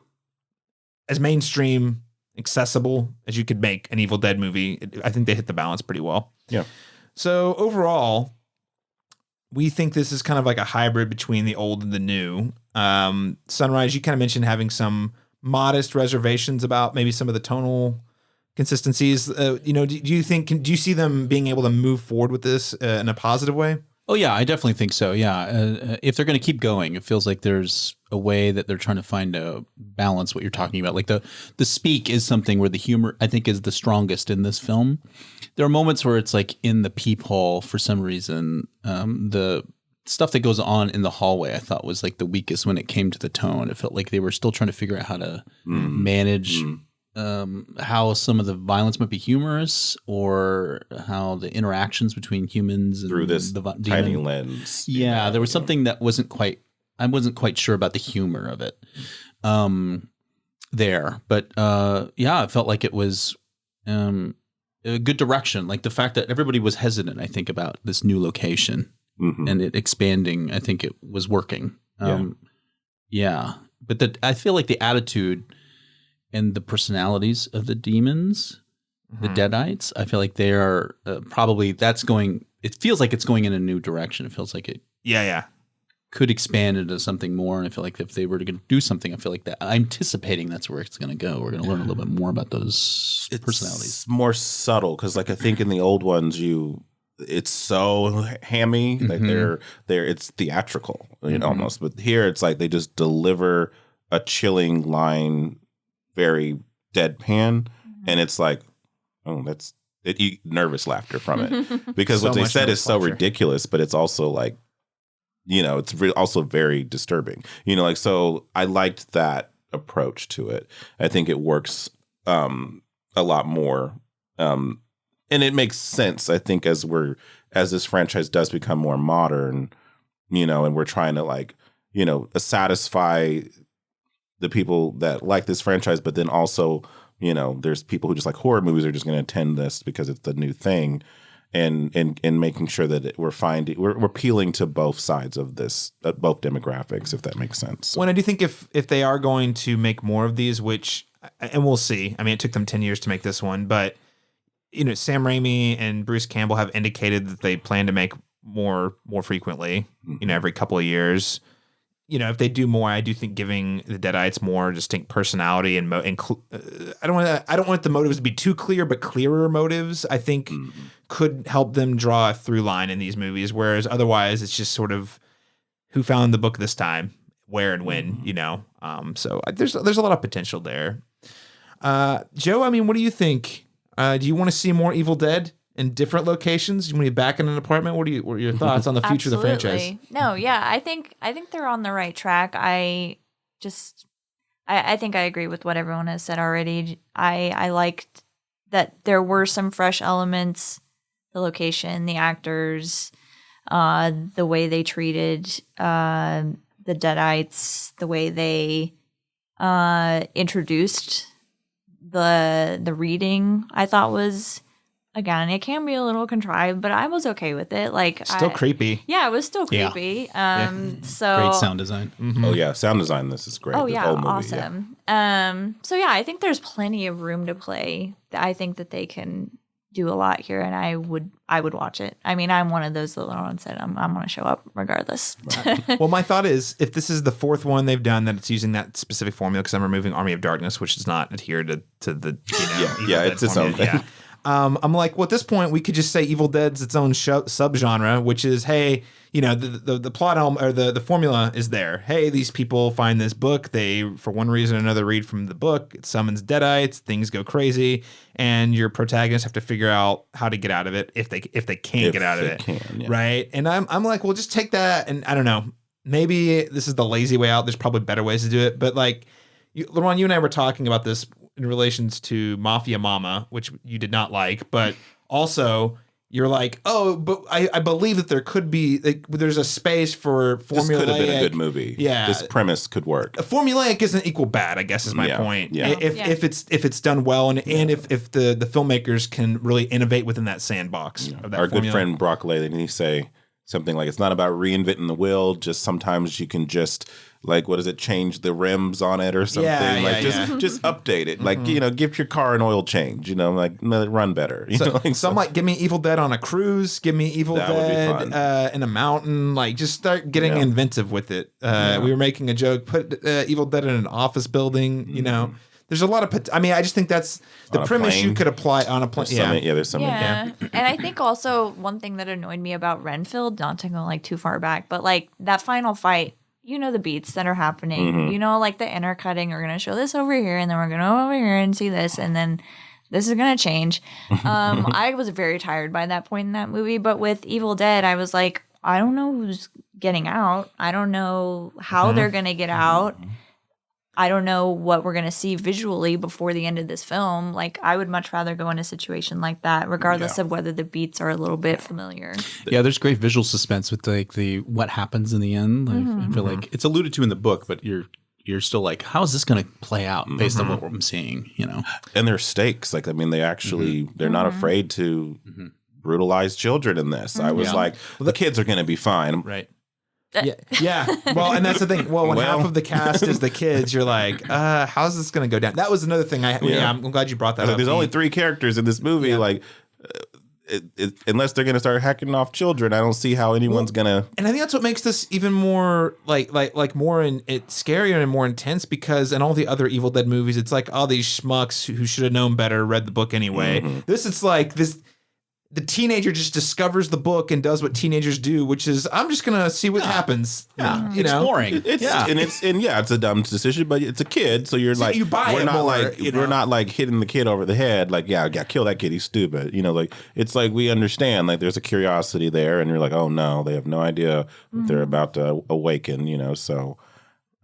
as mainstream, accessible as you could make an Evil Dead movie. I think they hit the balance pretty well. Yeah. So overall, we think this is kind of like a hybrid between the old and the new. Sunrise, you kind of mentioned having some modest reservations about maybe some of the tonal consistencies. Do you see them being able to move forward with this in a positive way? Oh, yeah, I definitely think so. Yeah. If they're going to keep going, it feels like there's a way that they're trying to find a balance, what you're talking about. Like the speak is something where the humor, I think, is the strongest in this film. There are moments where it's like in the peephole for some reason. The stuff that goes on in the hallway, I thought, was like the weakest when it came to the tone. It felt like they were still trying to figure out how to manage how some of the violence might be humorous, or how the interactions between humans and through this the tiny demon. lens. Yeah, there was something that I wasn't quite sure about the humor of it there. But yeah, it felt like it was a good direction. Like the fact that everybody was hesitant, I think, about this new location and it expanding, I think it was working. Yeah. But I feel like the attitude and the personalities of the demons, the Deadites, I feel like they are probably it feels like it's going in a new direction. It feels like it could expand into something more. And I feel like if they were to do something, I feel like that I'm anticipating that's where it's going to go. We're going to learn a little bit more about those personalities. It's more subtle because, like, I think in the old ones, it's so hammy, like it's theatrical, almost. But here, it's like they just deliver a chilling line, very deadpan, and it's like, oh, you nervous laughter from it because So what they much said is nervous so laughter. ridiculous, but it's also like, it's also very disturbing. So I liked that approach to it. I think it works a lot more, and it makes sense. I think as this franchise does become more modern, and we're trying to satisfy the people that like this franchise, but then also, there's people who just like horror movies are just going to attend this because it's the new thing, and making sure that we're appealing to both sides of this, both demographics, if that makes sense. Well, I do think if they are going to make more of these, and we'll see. I mean, it took them 10 years to make this one, but Sam Raimi and Bruce Campbell have indicated that they plan to make more frequently, every couple of years. If they do more, I do think giving the Deadites more distinct personality and I don't want the motives to be too clear, but clearer motives, I think could help them draw a through line in these movies. Whereas otherwise, it's just sort of who found the book this time, where and when, So there's a lot of potential there. Joe, I mean, what do you think? Do you want to see more Evil Dead in different locations? You want to be back in an apartment? What are your thoughts on the future of the franchise? No, yeah, I think they're on the right track. I think I agree with what everyone has said already. I liked that there were some fresh elements, the location, the actors, the way they treated the Deadites, the way they introduced the reading, I thought was, again, it can be a little contrived, but I was okay with it. Like, still creepy. Yeah, it was still creepy. So great sound design. Oh yeah, sound design. This is great. Oh the yeah, whole movie, awesome. So yeah, I think there's plenty of room to play. I think that they can do a lot here, and I would watch it. I mean, I'm one of those little ones that I'm going to show up regardless. Right. Well, my thought is, if this is the fourth one they've done that it's using that specific formula, because I'm removing Army of Darkness, which does not adhere to the it's its own thing. Yeah. I'm like, well, at this point, we could just say Evil Dead's its own subgenre, which is, hey, the plot or the formula is there. Hey, these people find this book. They, for one reason or another, read from the book. It summons Deadites. Things go crazy, and your protagonists have to figure out how to get out of it if they can't get out of it, right? And I'm like, well, just take that, and I don't know. Maybe this is the lazy way out. There's probably better ways to do it, but like, LeRon, you and I were talking about this in relations to Mafia Mama, which you did not like, but also you're like, oh, but I believe that there could be, there's a space for formulaic. This could have been a good movie. Yeah. This premise could work. Formulaic isn't equal bad, I guess is my point. Yeah. If it's done well and if the filmmakers can really innovate within that sandbox of that Our formula. good friend Brock Lay, didn't he say something like, it's not about reinventing the wheel, just sometimes you can just, like, what is it, change the rims on it or something? Just update it. Like, give your car an oil change, like, let it run better. So I'm like, give me Evil Dead on a cruise, give me Evil Dead in a mountain, like, just start getting inventive with it. We were making a joke, put Evil Dead in an office building, There's a lot of, I just think that's the premise you could apply on a plane. There's some. Yeah. And I think also one thing that annoyed me about Renfield, not to go like too far back, but like that final fight, the beats that are happening, like the intercutting, we're going to show this over here and then we're going to go over here and see this and then this is going to change. I was very tired by that point in that movie, but with Evil Dead, I was like, I don't know who's getting out. I don't know how they're going to get out. I don't know what we're going to see visually before the end of this film. Like, I would much rather go in a situation like that, regardless of whether the beats are a little bit familiar. Yeah, there's great visual suspense with like the what happens in the end. Like, I feel like it's alluded to in the book, but you're still like, how is this going to play out based on what I'm seeing? You know, and there's stakes. Like, I mean, they actually they're not afraid to brutalize children in this. I was like, well, the kids are going to be fine, right? Yeah. Well, and that's the thing. Well, when half of the cast is the kids, you're like, how's this going to go down? That was another thing. I'm glad you brought that up. There's only 3 characters in this movie. Like, unless they're going to start hacking off children, I don't see how anyone's going to. And I think that's what makes this even more like more it's scarier and more intense, because in all the other Evil Dead movies, it's like all these schmucks who should have known better read the book anyway. This, it's like this. The teenager just discovers the book and does what teenagers do, which is, I'm just gonna see what happens. Yeah, you know, exploring. It's a dumb decision, but it's a kid, so you're like, you buy we're it not more, like we're not like hitting the kid over the head. Like, kill that kid, he's stupid. You know, like it's like we understand. Like, there's a curiosity there, and you're like, oh no, they have no idea what they're about to awaken. You know, so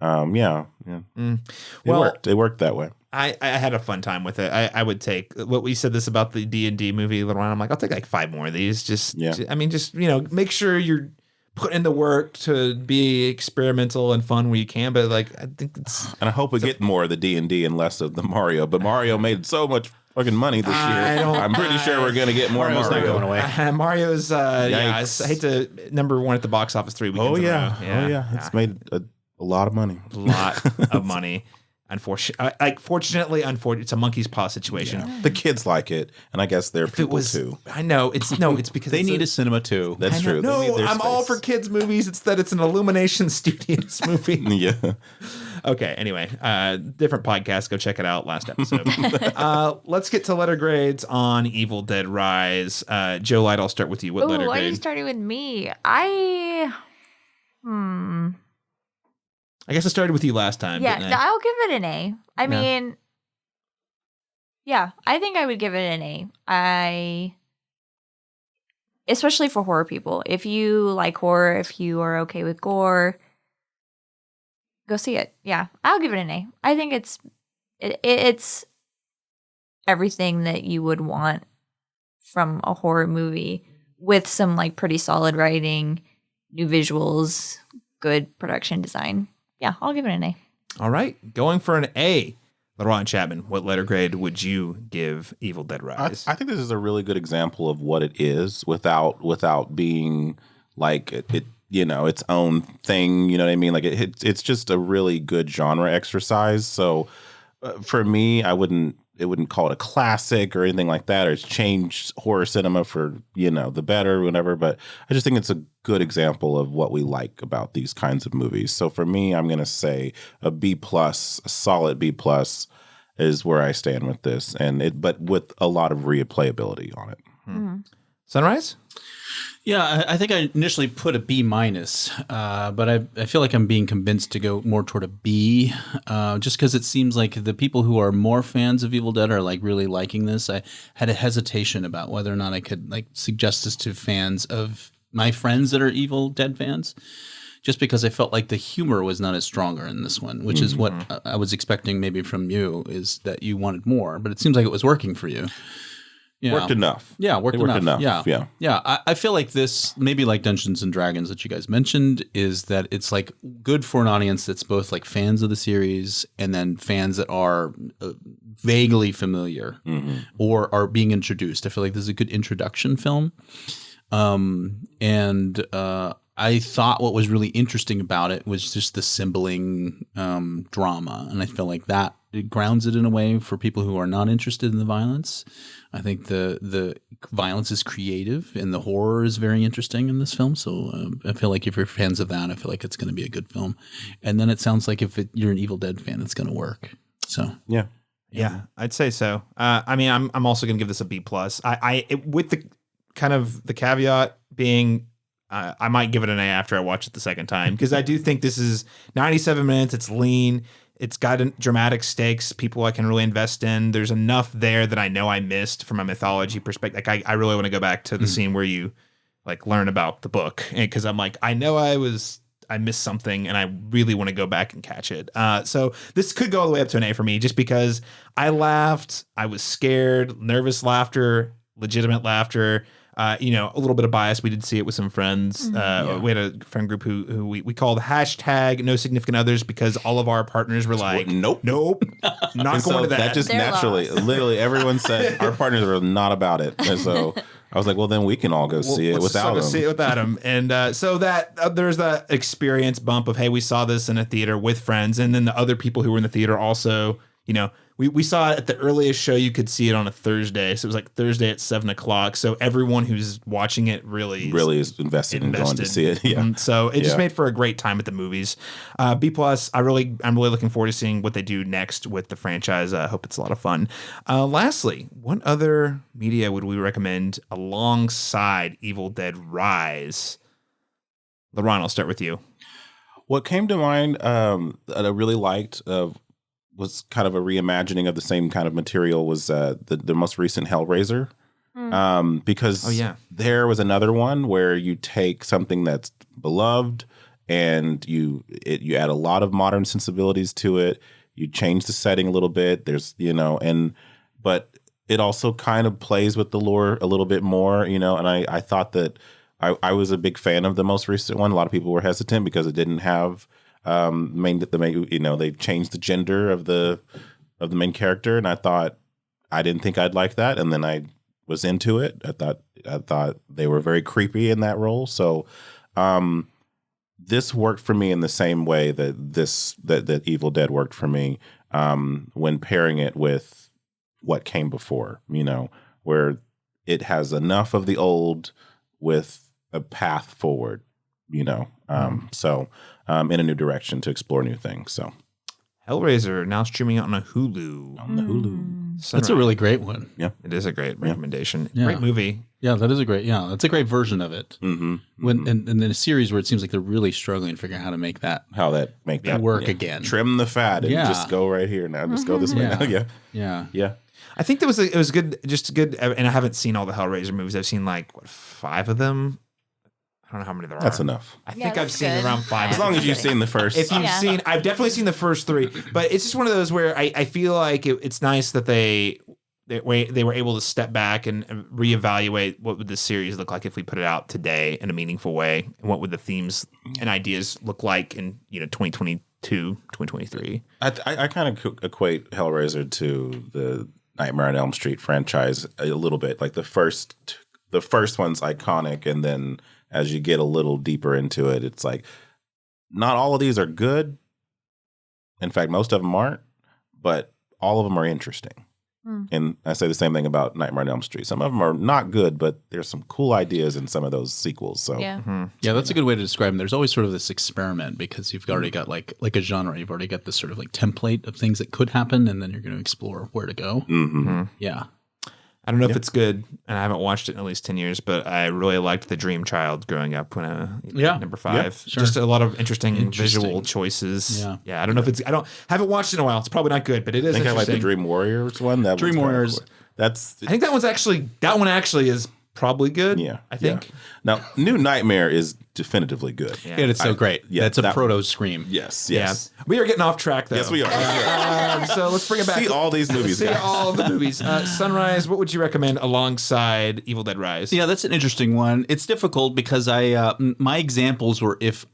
It worked. It worked that way. I had a fun time with it. I would take what we said this about the D&D movie later on. I'm like, I'll take like 5 more of these. Just make sure you're putting in the work to be experimental and fun where you can. But like, I think and I hope we get more of the D&D and less of the Mario. But Mario made so much fucking money this year. I'm pretty sure we're gonna get more Mario's Mario. not going away. Mario's I hate to number 1 at the box office 3 weekends. Oh yeah. It's made a lot of money. A lot of money. Fortunately, it's a monkey's paw situation. Yeah. The kids like it, and I guess they're people too. I know it's because they need a cinema too. That's true. No, I'm all for kids movies. It's that it's an Illumination Studios movie. Yeah. Okay. Anyway, different podcast. Go check it out. Last episode. Let's get to letter grades on Evil Dead Rise. Joe Light, I'll start with you. What letter grade? Why are you starting with me? I guess I started with you last time. Yeah, I'll give it an A. I mean, I think I would give it an A. Especially for horror people. If you like horror, if you are okay with gore, go see it. Yeah, I'll give it an A. I think it's everything that you would want from a horror movie with some like pretty solid writing, new visuals, good production design. Yeah, I'll give it an A. All right. Going for an A. LaRon Chapman, what letter grade would you give Evil Dead Rise? I think this is a really good example of what it is without being like it its own thing. You know what I mean? Like it's just a really good genre exercise. So for me, I wouldn't call it a classic or anything like that, or it's changed horror cinema for, the better or whatever. But I just think it's a good example of what we like about these kinds of movies. So for me, I'm going to say a B+, a solid B+ is where I stand with this. But with a lot of replayability on it. Sunrise? Yeah, I think I initially put a B-, but I feel like I'm being convinced to go more toward a B, just because it seems like the people who are more fans of Evil Dead are like really liking this. I had a hesitation about whether or not I could like suggest this to fans of my friends that are Evil Dead fans, just because I felt like the humor was not as stronger in this one, which is what I was expecting maybe from you, is that you wanted more, but it seems like it was working for you. Yeah. Worked enough. Yeah, worked enough. Yeah. I feel like this, maybe like Dungeons and Dragons that you guys mentioned, is that it's like good for an audience that's both like fans of the series and then fans that are vaguely familiar or are being introduced. I feel like this is a good introduction film. I thought what was really interesting about it was just the symboling drama. And I feel like that it grounds it in a way for people who are not interested in the violence. I think the violence is creative and the horror is very interesting in this film. So I feel like if you're fans of that, I feel like it's going to be a good film. And then it sounds like if you're an Evil Dead fan, it's going to work. So yeah, I'd say so. I'm also going to give this a B+. With the kind of the caveat being, I might give it an A after I watch it the second time, because I do think this is 97 minutes. It's lean. It's got dramatic stakes, people I can really invest in. There's enough there that I know I missed from a mythology perspective. Like I really want to go back to the scene where you like learn about the book, because I'm like, I know I missed something, and I really want to go back and catch it. So this could go all the way up to an A for me, just because I laughed, I was scared, nervous laughter, legitimate laughter. A little bit of bias. We did see it with some friends. We had a friend group who we called hashtag no significant others because all of our partners were like, nope, not going to that. That just naturally, literally everyone said our partners were not about it. And so I was like, well, then we can all go see it without them. See it without them. And so that there's that experience bump of, hey, we saw this in a theater with friends. And then the other people who were in the theater also, we saw it at the earliest show you could see it on a Thursday. So it was like Thursday at 7:00. So everyone who's watching it really is invested in going to see it. Yeah. So it just made for a great time at the movies. B+, I'm really looking forward to seeing what they do next with the franchise. I hope it's a lot of fun. Lastly, what other media would we recommend alongside Evil Dead Rise? LaRon, I'll start with you. What came to mind that I really liked was kind of a reimagining of the same kind of material was the most recent Hellraiser. Because there was another one where you take something that's beloved and you add a lot of modern sensibilities to it. You change the setting a little bit. There's, but it also kind of plays with the lore a little bit more, and I thought that I was a big fan of the most recent one. A lot of people were hesitant because it didn't have they changed the gender of the main character, and I didn't think I'd like that, and then I was into it. I thought they were very creepy in that role. So this worked for me in the same way that Evil Dead worked for me when pairing it with what came before, where it has enough of the old with a path forward, in a new direction to explore new things. So Hellraiser now streaming on a Hulu. On the Hulu. Sunrise. That's a really great one. Yeah. It is a great recommendation. Yeah. Great movie. Yeah, that is that's a great version of it. Mm-hmm. And then a series where it seems like they're really struggling to figure out how to make that work again. Trim the fat and just go right here now. Just go this way now. Yeah. I think it was good, and I haven't seen all the Hellraiser movies. I've seen 5 of them. I don't know how many there are. That's enough. I think I've seen around 5. As long as you've seen the first. If you've seen, I've definitely seen the first 3. But it's just one of those where I feel like it's nice that they were able to step back and reevaluate what would this series look like if we put it out today in a meaningful way, and what would the themes and ideas look like in 2022, 2023. I kind of equate Hellraiser to the Nightmare on Elm Street franchise a little bit. Like the first one's iconic, and then as you get a little deeper into it, it's like not all of these are good. In fact, most of them aren't, but all of them are interesting. And I say the same thing about Nightmare on Elm Street. Some of them are not good, but there's some cool ideas in some of those sequels. So that's a good way to describe them. There's always sort of this experiment because you've already got like a genre. You've already got this sort of like template of things that could happen, and then you're going to explore where to go. Mm-hmm. Yeah. I don't know if it's good, and I haven't watched it in at least 10 years, but I really liked The Dream Child growing up when number 5. Yeah, sure. Just a lot of interesting visual choices. Yeah. I don't know if haven't watched it in a while. It's probably not good, but it is I think interesting. I like the Dream Warriors one. Dream Warriors. I think that one actually is probably good. Yeah. I think. Yeah. Now, New Nightmare is definitively good. Yeah, it's so great. Yeah, it's a proto Scream. Yes. Yeah. We are getting off track, though. Yes, we are. So let's bring it back. See all these movies, guys. See all the movies. Sunrise, what would you recommend alongside Evil Dead Rise? Yeah, that's an interesting one. It's difficult because my examples were if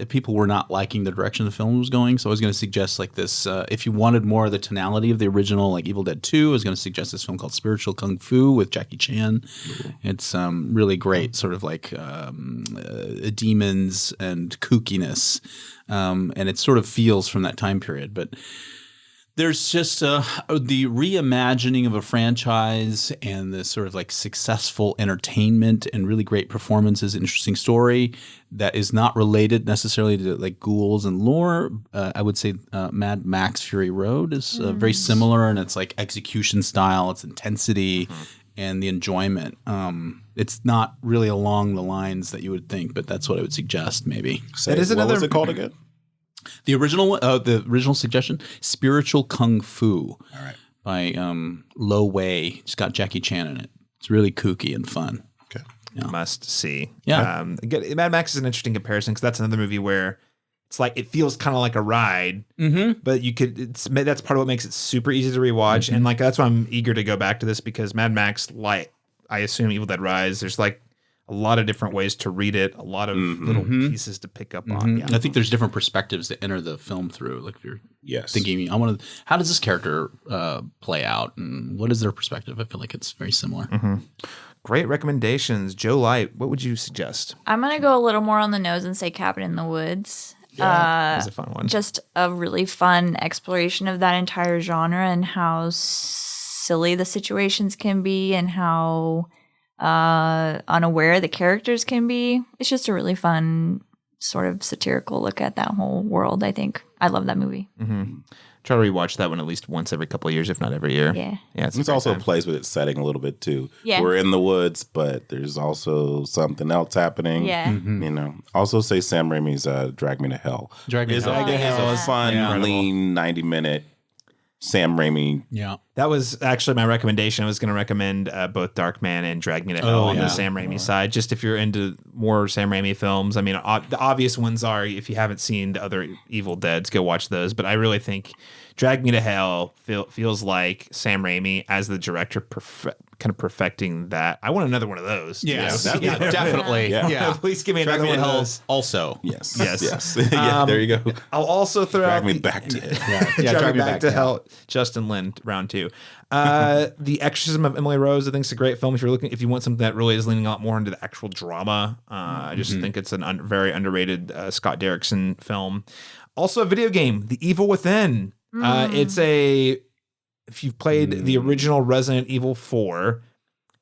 people were not liking the direction the film was going. So I was going to suggest like this. If you wanted more of the tonality of the original, like Evil Dead 2, I was going to suggest this film called Spiritual Kung Fu with Jackie Chan. It's really great, sort of like demons and kookiness, and it sort of feels from that time period. But there's just the reimagining of a franchise and the sort of like successful entertainment and really great performances, interesting story that is not related necessarily to like ghouls and lore. I would say Mad Max Fury Road is very similar, and it's like execution style, its intensity, and the enjoyment. It's not really along the lines that you would think, but that's what I would suggest maybe. That is another. What was it called again? The original suggestion, Spiritual Kung Fu. All right. By Lo Wei. It's got Jackie Chan in it. It's really kooky and fun. Okay. Yeah. Must see. Yeah. Mad Max is an interesting comparison because that's another movie where it's like it feels kind of like a ride, but that's part of what makes it super easy to rewatch. And like that's why I'm eager to go back to this, because Mad Max, like I assume Evil Dead Rise, there's like a lot of different ways to read it, a lot of little pieces to pick up on. Yeah. I think there's different perspectives that enter the film through. Like if you're thinking, how does this character play out, and what is their perspective? I feel like it's very similar. Great recommendations. Joe Light, what would you suggest? I'm going to go a little more on the nose and say Cabin in the Woods. That was a fun one. Just a really fun exploration of that entire genre and how silly the situations can be and how unaware the characters can be. It's just a really fun sort of satirical look at that whole world, I think. I love that movie. Try to rewatch that one at least once every couple of years, if not every year. Yeah. It's also plays with its setting a little bit too. Yeah. We're in the woods, but there's also something else happening. Yeah. You know. Also say Sam Raimi's Drag Me to Hell. Drag Me to Hell. It's a fun, lean 90-minute Sam Raimi. Yeah. That was actually my recommendation. I was going to recommend both Darkman and Drag Me to Hell on the Sam Raimi side, just if you're into more Sam Raimi films. I mean, the obvious ones are, if you haven't seen the other Evil Deads, go watch those. But I really think Drag Me to Hell feels like Sam Raimi as the director kind of perfecting that. I want another one of those. Yes. Yeah, definitely. Yeah. Please give me Drag another Me to one of Hell those. also. Yes. Yeah, there you go. I'll also throw Drag out me back to it. Drag Me Back to Hell. Justin Lin, round 2. The Exorcism of Emily Rose, I think, is a great film if you want something that really is leaning a lot more into the actual drama. I just think it's a very underrated Scott Derrickson film. Also a video game, The Evil Within. If you've played the original Resident Evil 4,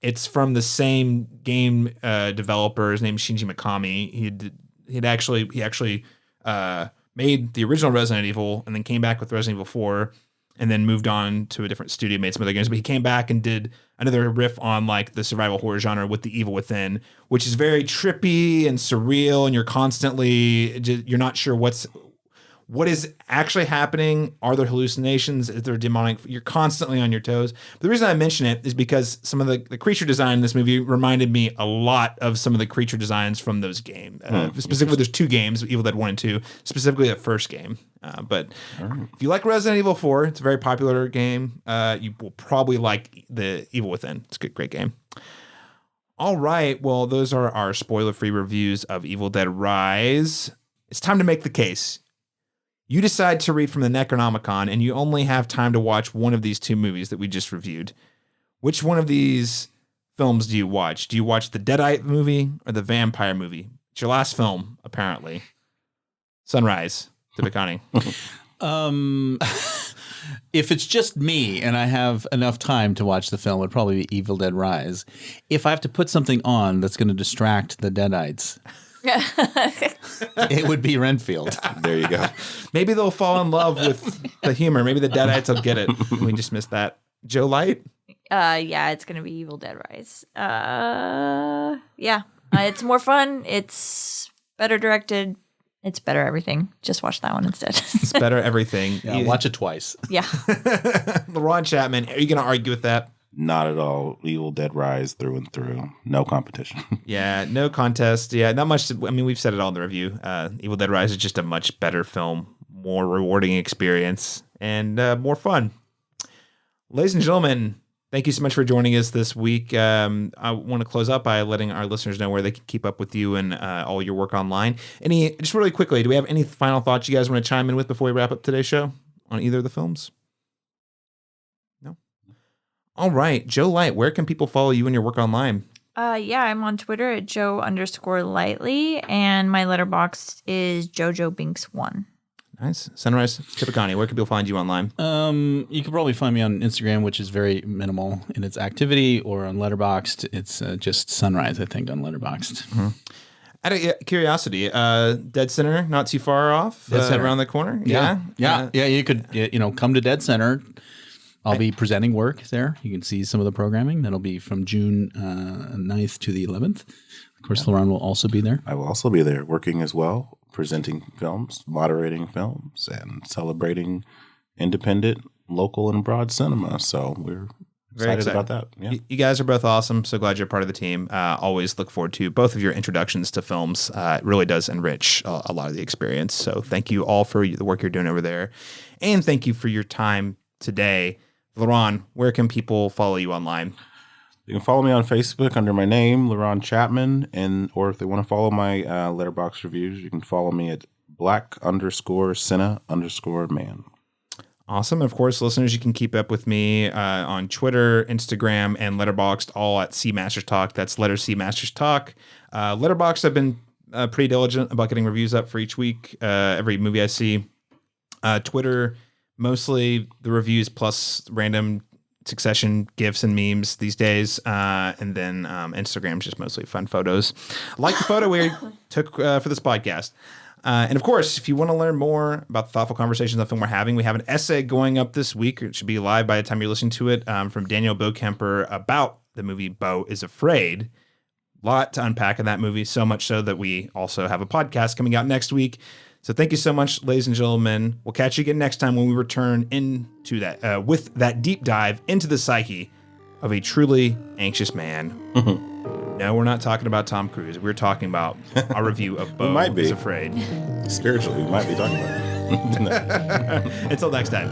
it's from the same game developer. His name is Shinji Mikami. He actually made the original Resident Evil and then came back with Resident Evil 4 and then moved on to a different studio, made some other games. But he came back and did another riff on like the survival horror genre with The Evil Within, which is very trippy and surreal, and you're not sure what is actually happening. Are there hallucinations? Is there demonic? You're constantly on your toes. But the reason I mention it is because some of the creature design in this movie reminded me a lot of some of the creature designs from those games. Specifically, there's 2 games, Evil Dead 1 and 2, specifically the first game. But if you like Resident Evil 4, it's a very popular game. You will probably like The Evil Within. It's a great game. All right. Well, those are our spoiler-free reviews of Evil Dead Rise. It's time to make the case. You decide to read from the Necronomicon, and you only have time to watch one of these 2 movies that we just reviewed. Which one of these films do you watch? Do you watch the Deadite movie or the vampire movie? It's your last film, apparently. Sunrise, Tippeconnie. If it's just me and I have enough time to watch the film, it'd probably be Evil Dead Rise. If I have to put something on that's going to distract the Deadites, it would be Renfield. There you go. Maybe they'll fall in love with the humor. Maybe the Deadites will get it. We just missed that. Joe Light? Yeah, it's going to be Evil Dead Rise. It's more fun. It's better directed. It's better everything. Just watch that one instead. It's better everything. Yeah, watch it twice. Yeah. Ron Chapman, are you going to argue with that? Not at all. Evil Dead Rise through and through. No competition. Yeah, no contest. Yeah, not much. We've said it all in the review. Evil Dead Rise is just a much better film, more rewarding experience, and more fun. Ladies and gentlemen, thank you so much for joining us this week. I want to close up by letting our listeners know where they can keep up with you and all your work online. Just really quickly, do we have any final thoughts you guys want to chime in with before we wrap up today's show on either of the films? All right, Joe Light, where can people follow you and your work online? I'm on Twitter at Joe_Lightly, and my letterbox is JoJoBinks1. Nice. Sunrise Tippeconnie, where can people find you online? You can probably find me on Instagram, which is very minimal in its activity, or on Letterboxd. It's just Sunrise, I think, on Letterboxd. Mm-hmm. Out of curiosity, deadCenter, not too far off, around the corner? Yeah. You could, come to deadCenter. I'll be presenting work there. You can see some of the programming. That'll be from June 9th to the 11th. Of course, Laurent will also be there. I will also be there working as well, presenting films, moderating films, and celebrating independent, local, and broad cinema. So we're Very excited excited about that. Yeah. You guys are both awesome. So glad you're part of the team. Always look forward to both of your introductions to films. It really does enrich a lot of the experience. So thank you all for the work you're doing over there. And thank you for your time today. Laurent, where can people follow you online? You can follow me on Facebook under my name, Laurent Chapman, or if they want to follow my Letterboxd reviews, you can follow me at black_Cinna_man. Awesome. And of course, listeners, you can keep up with me on Twitter, Instagram, and Letterboxd, all at C Masters Talk. That's letter C Masters Talk. Letterboxd, I've been pretty diligent about getting reviews up for each week, every movie I see. Twitter, mostly the reviews plus random Succession gifs and memes these days. And then Instagram's just mostly fun photos. Like the photo we took for this podcast. And of course, if you want to learn more about the thoughtful conversations on film we're having, we have an essay going up this week. It should be live by the time you're listening to it, from Daniel Beaukemper about the movie Beau is Afraid. A lot to unpack in that movie, so much so that we also have a podcast coming out next week. So thank you so much, ladies and gentlemen. We'll catch you again next time when we return into that with that deep dive into the psyche of a truly anxious man. No, we're not talking about Tom Cruise. We're talking about our review of Beau is Afraid. Spiritually, we might be talking about it. Until next time.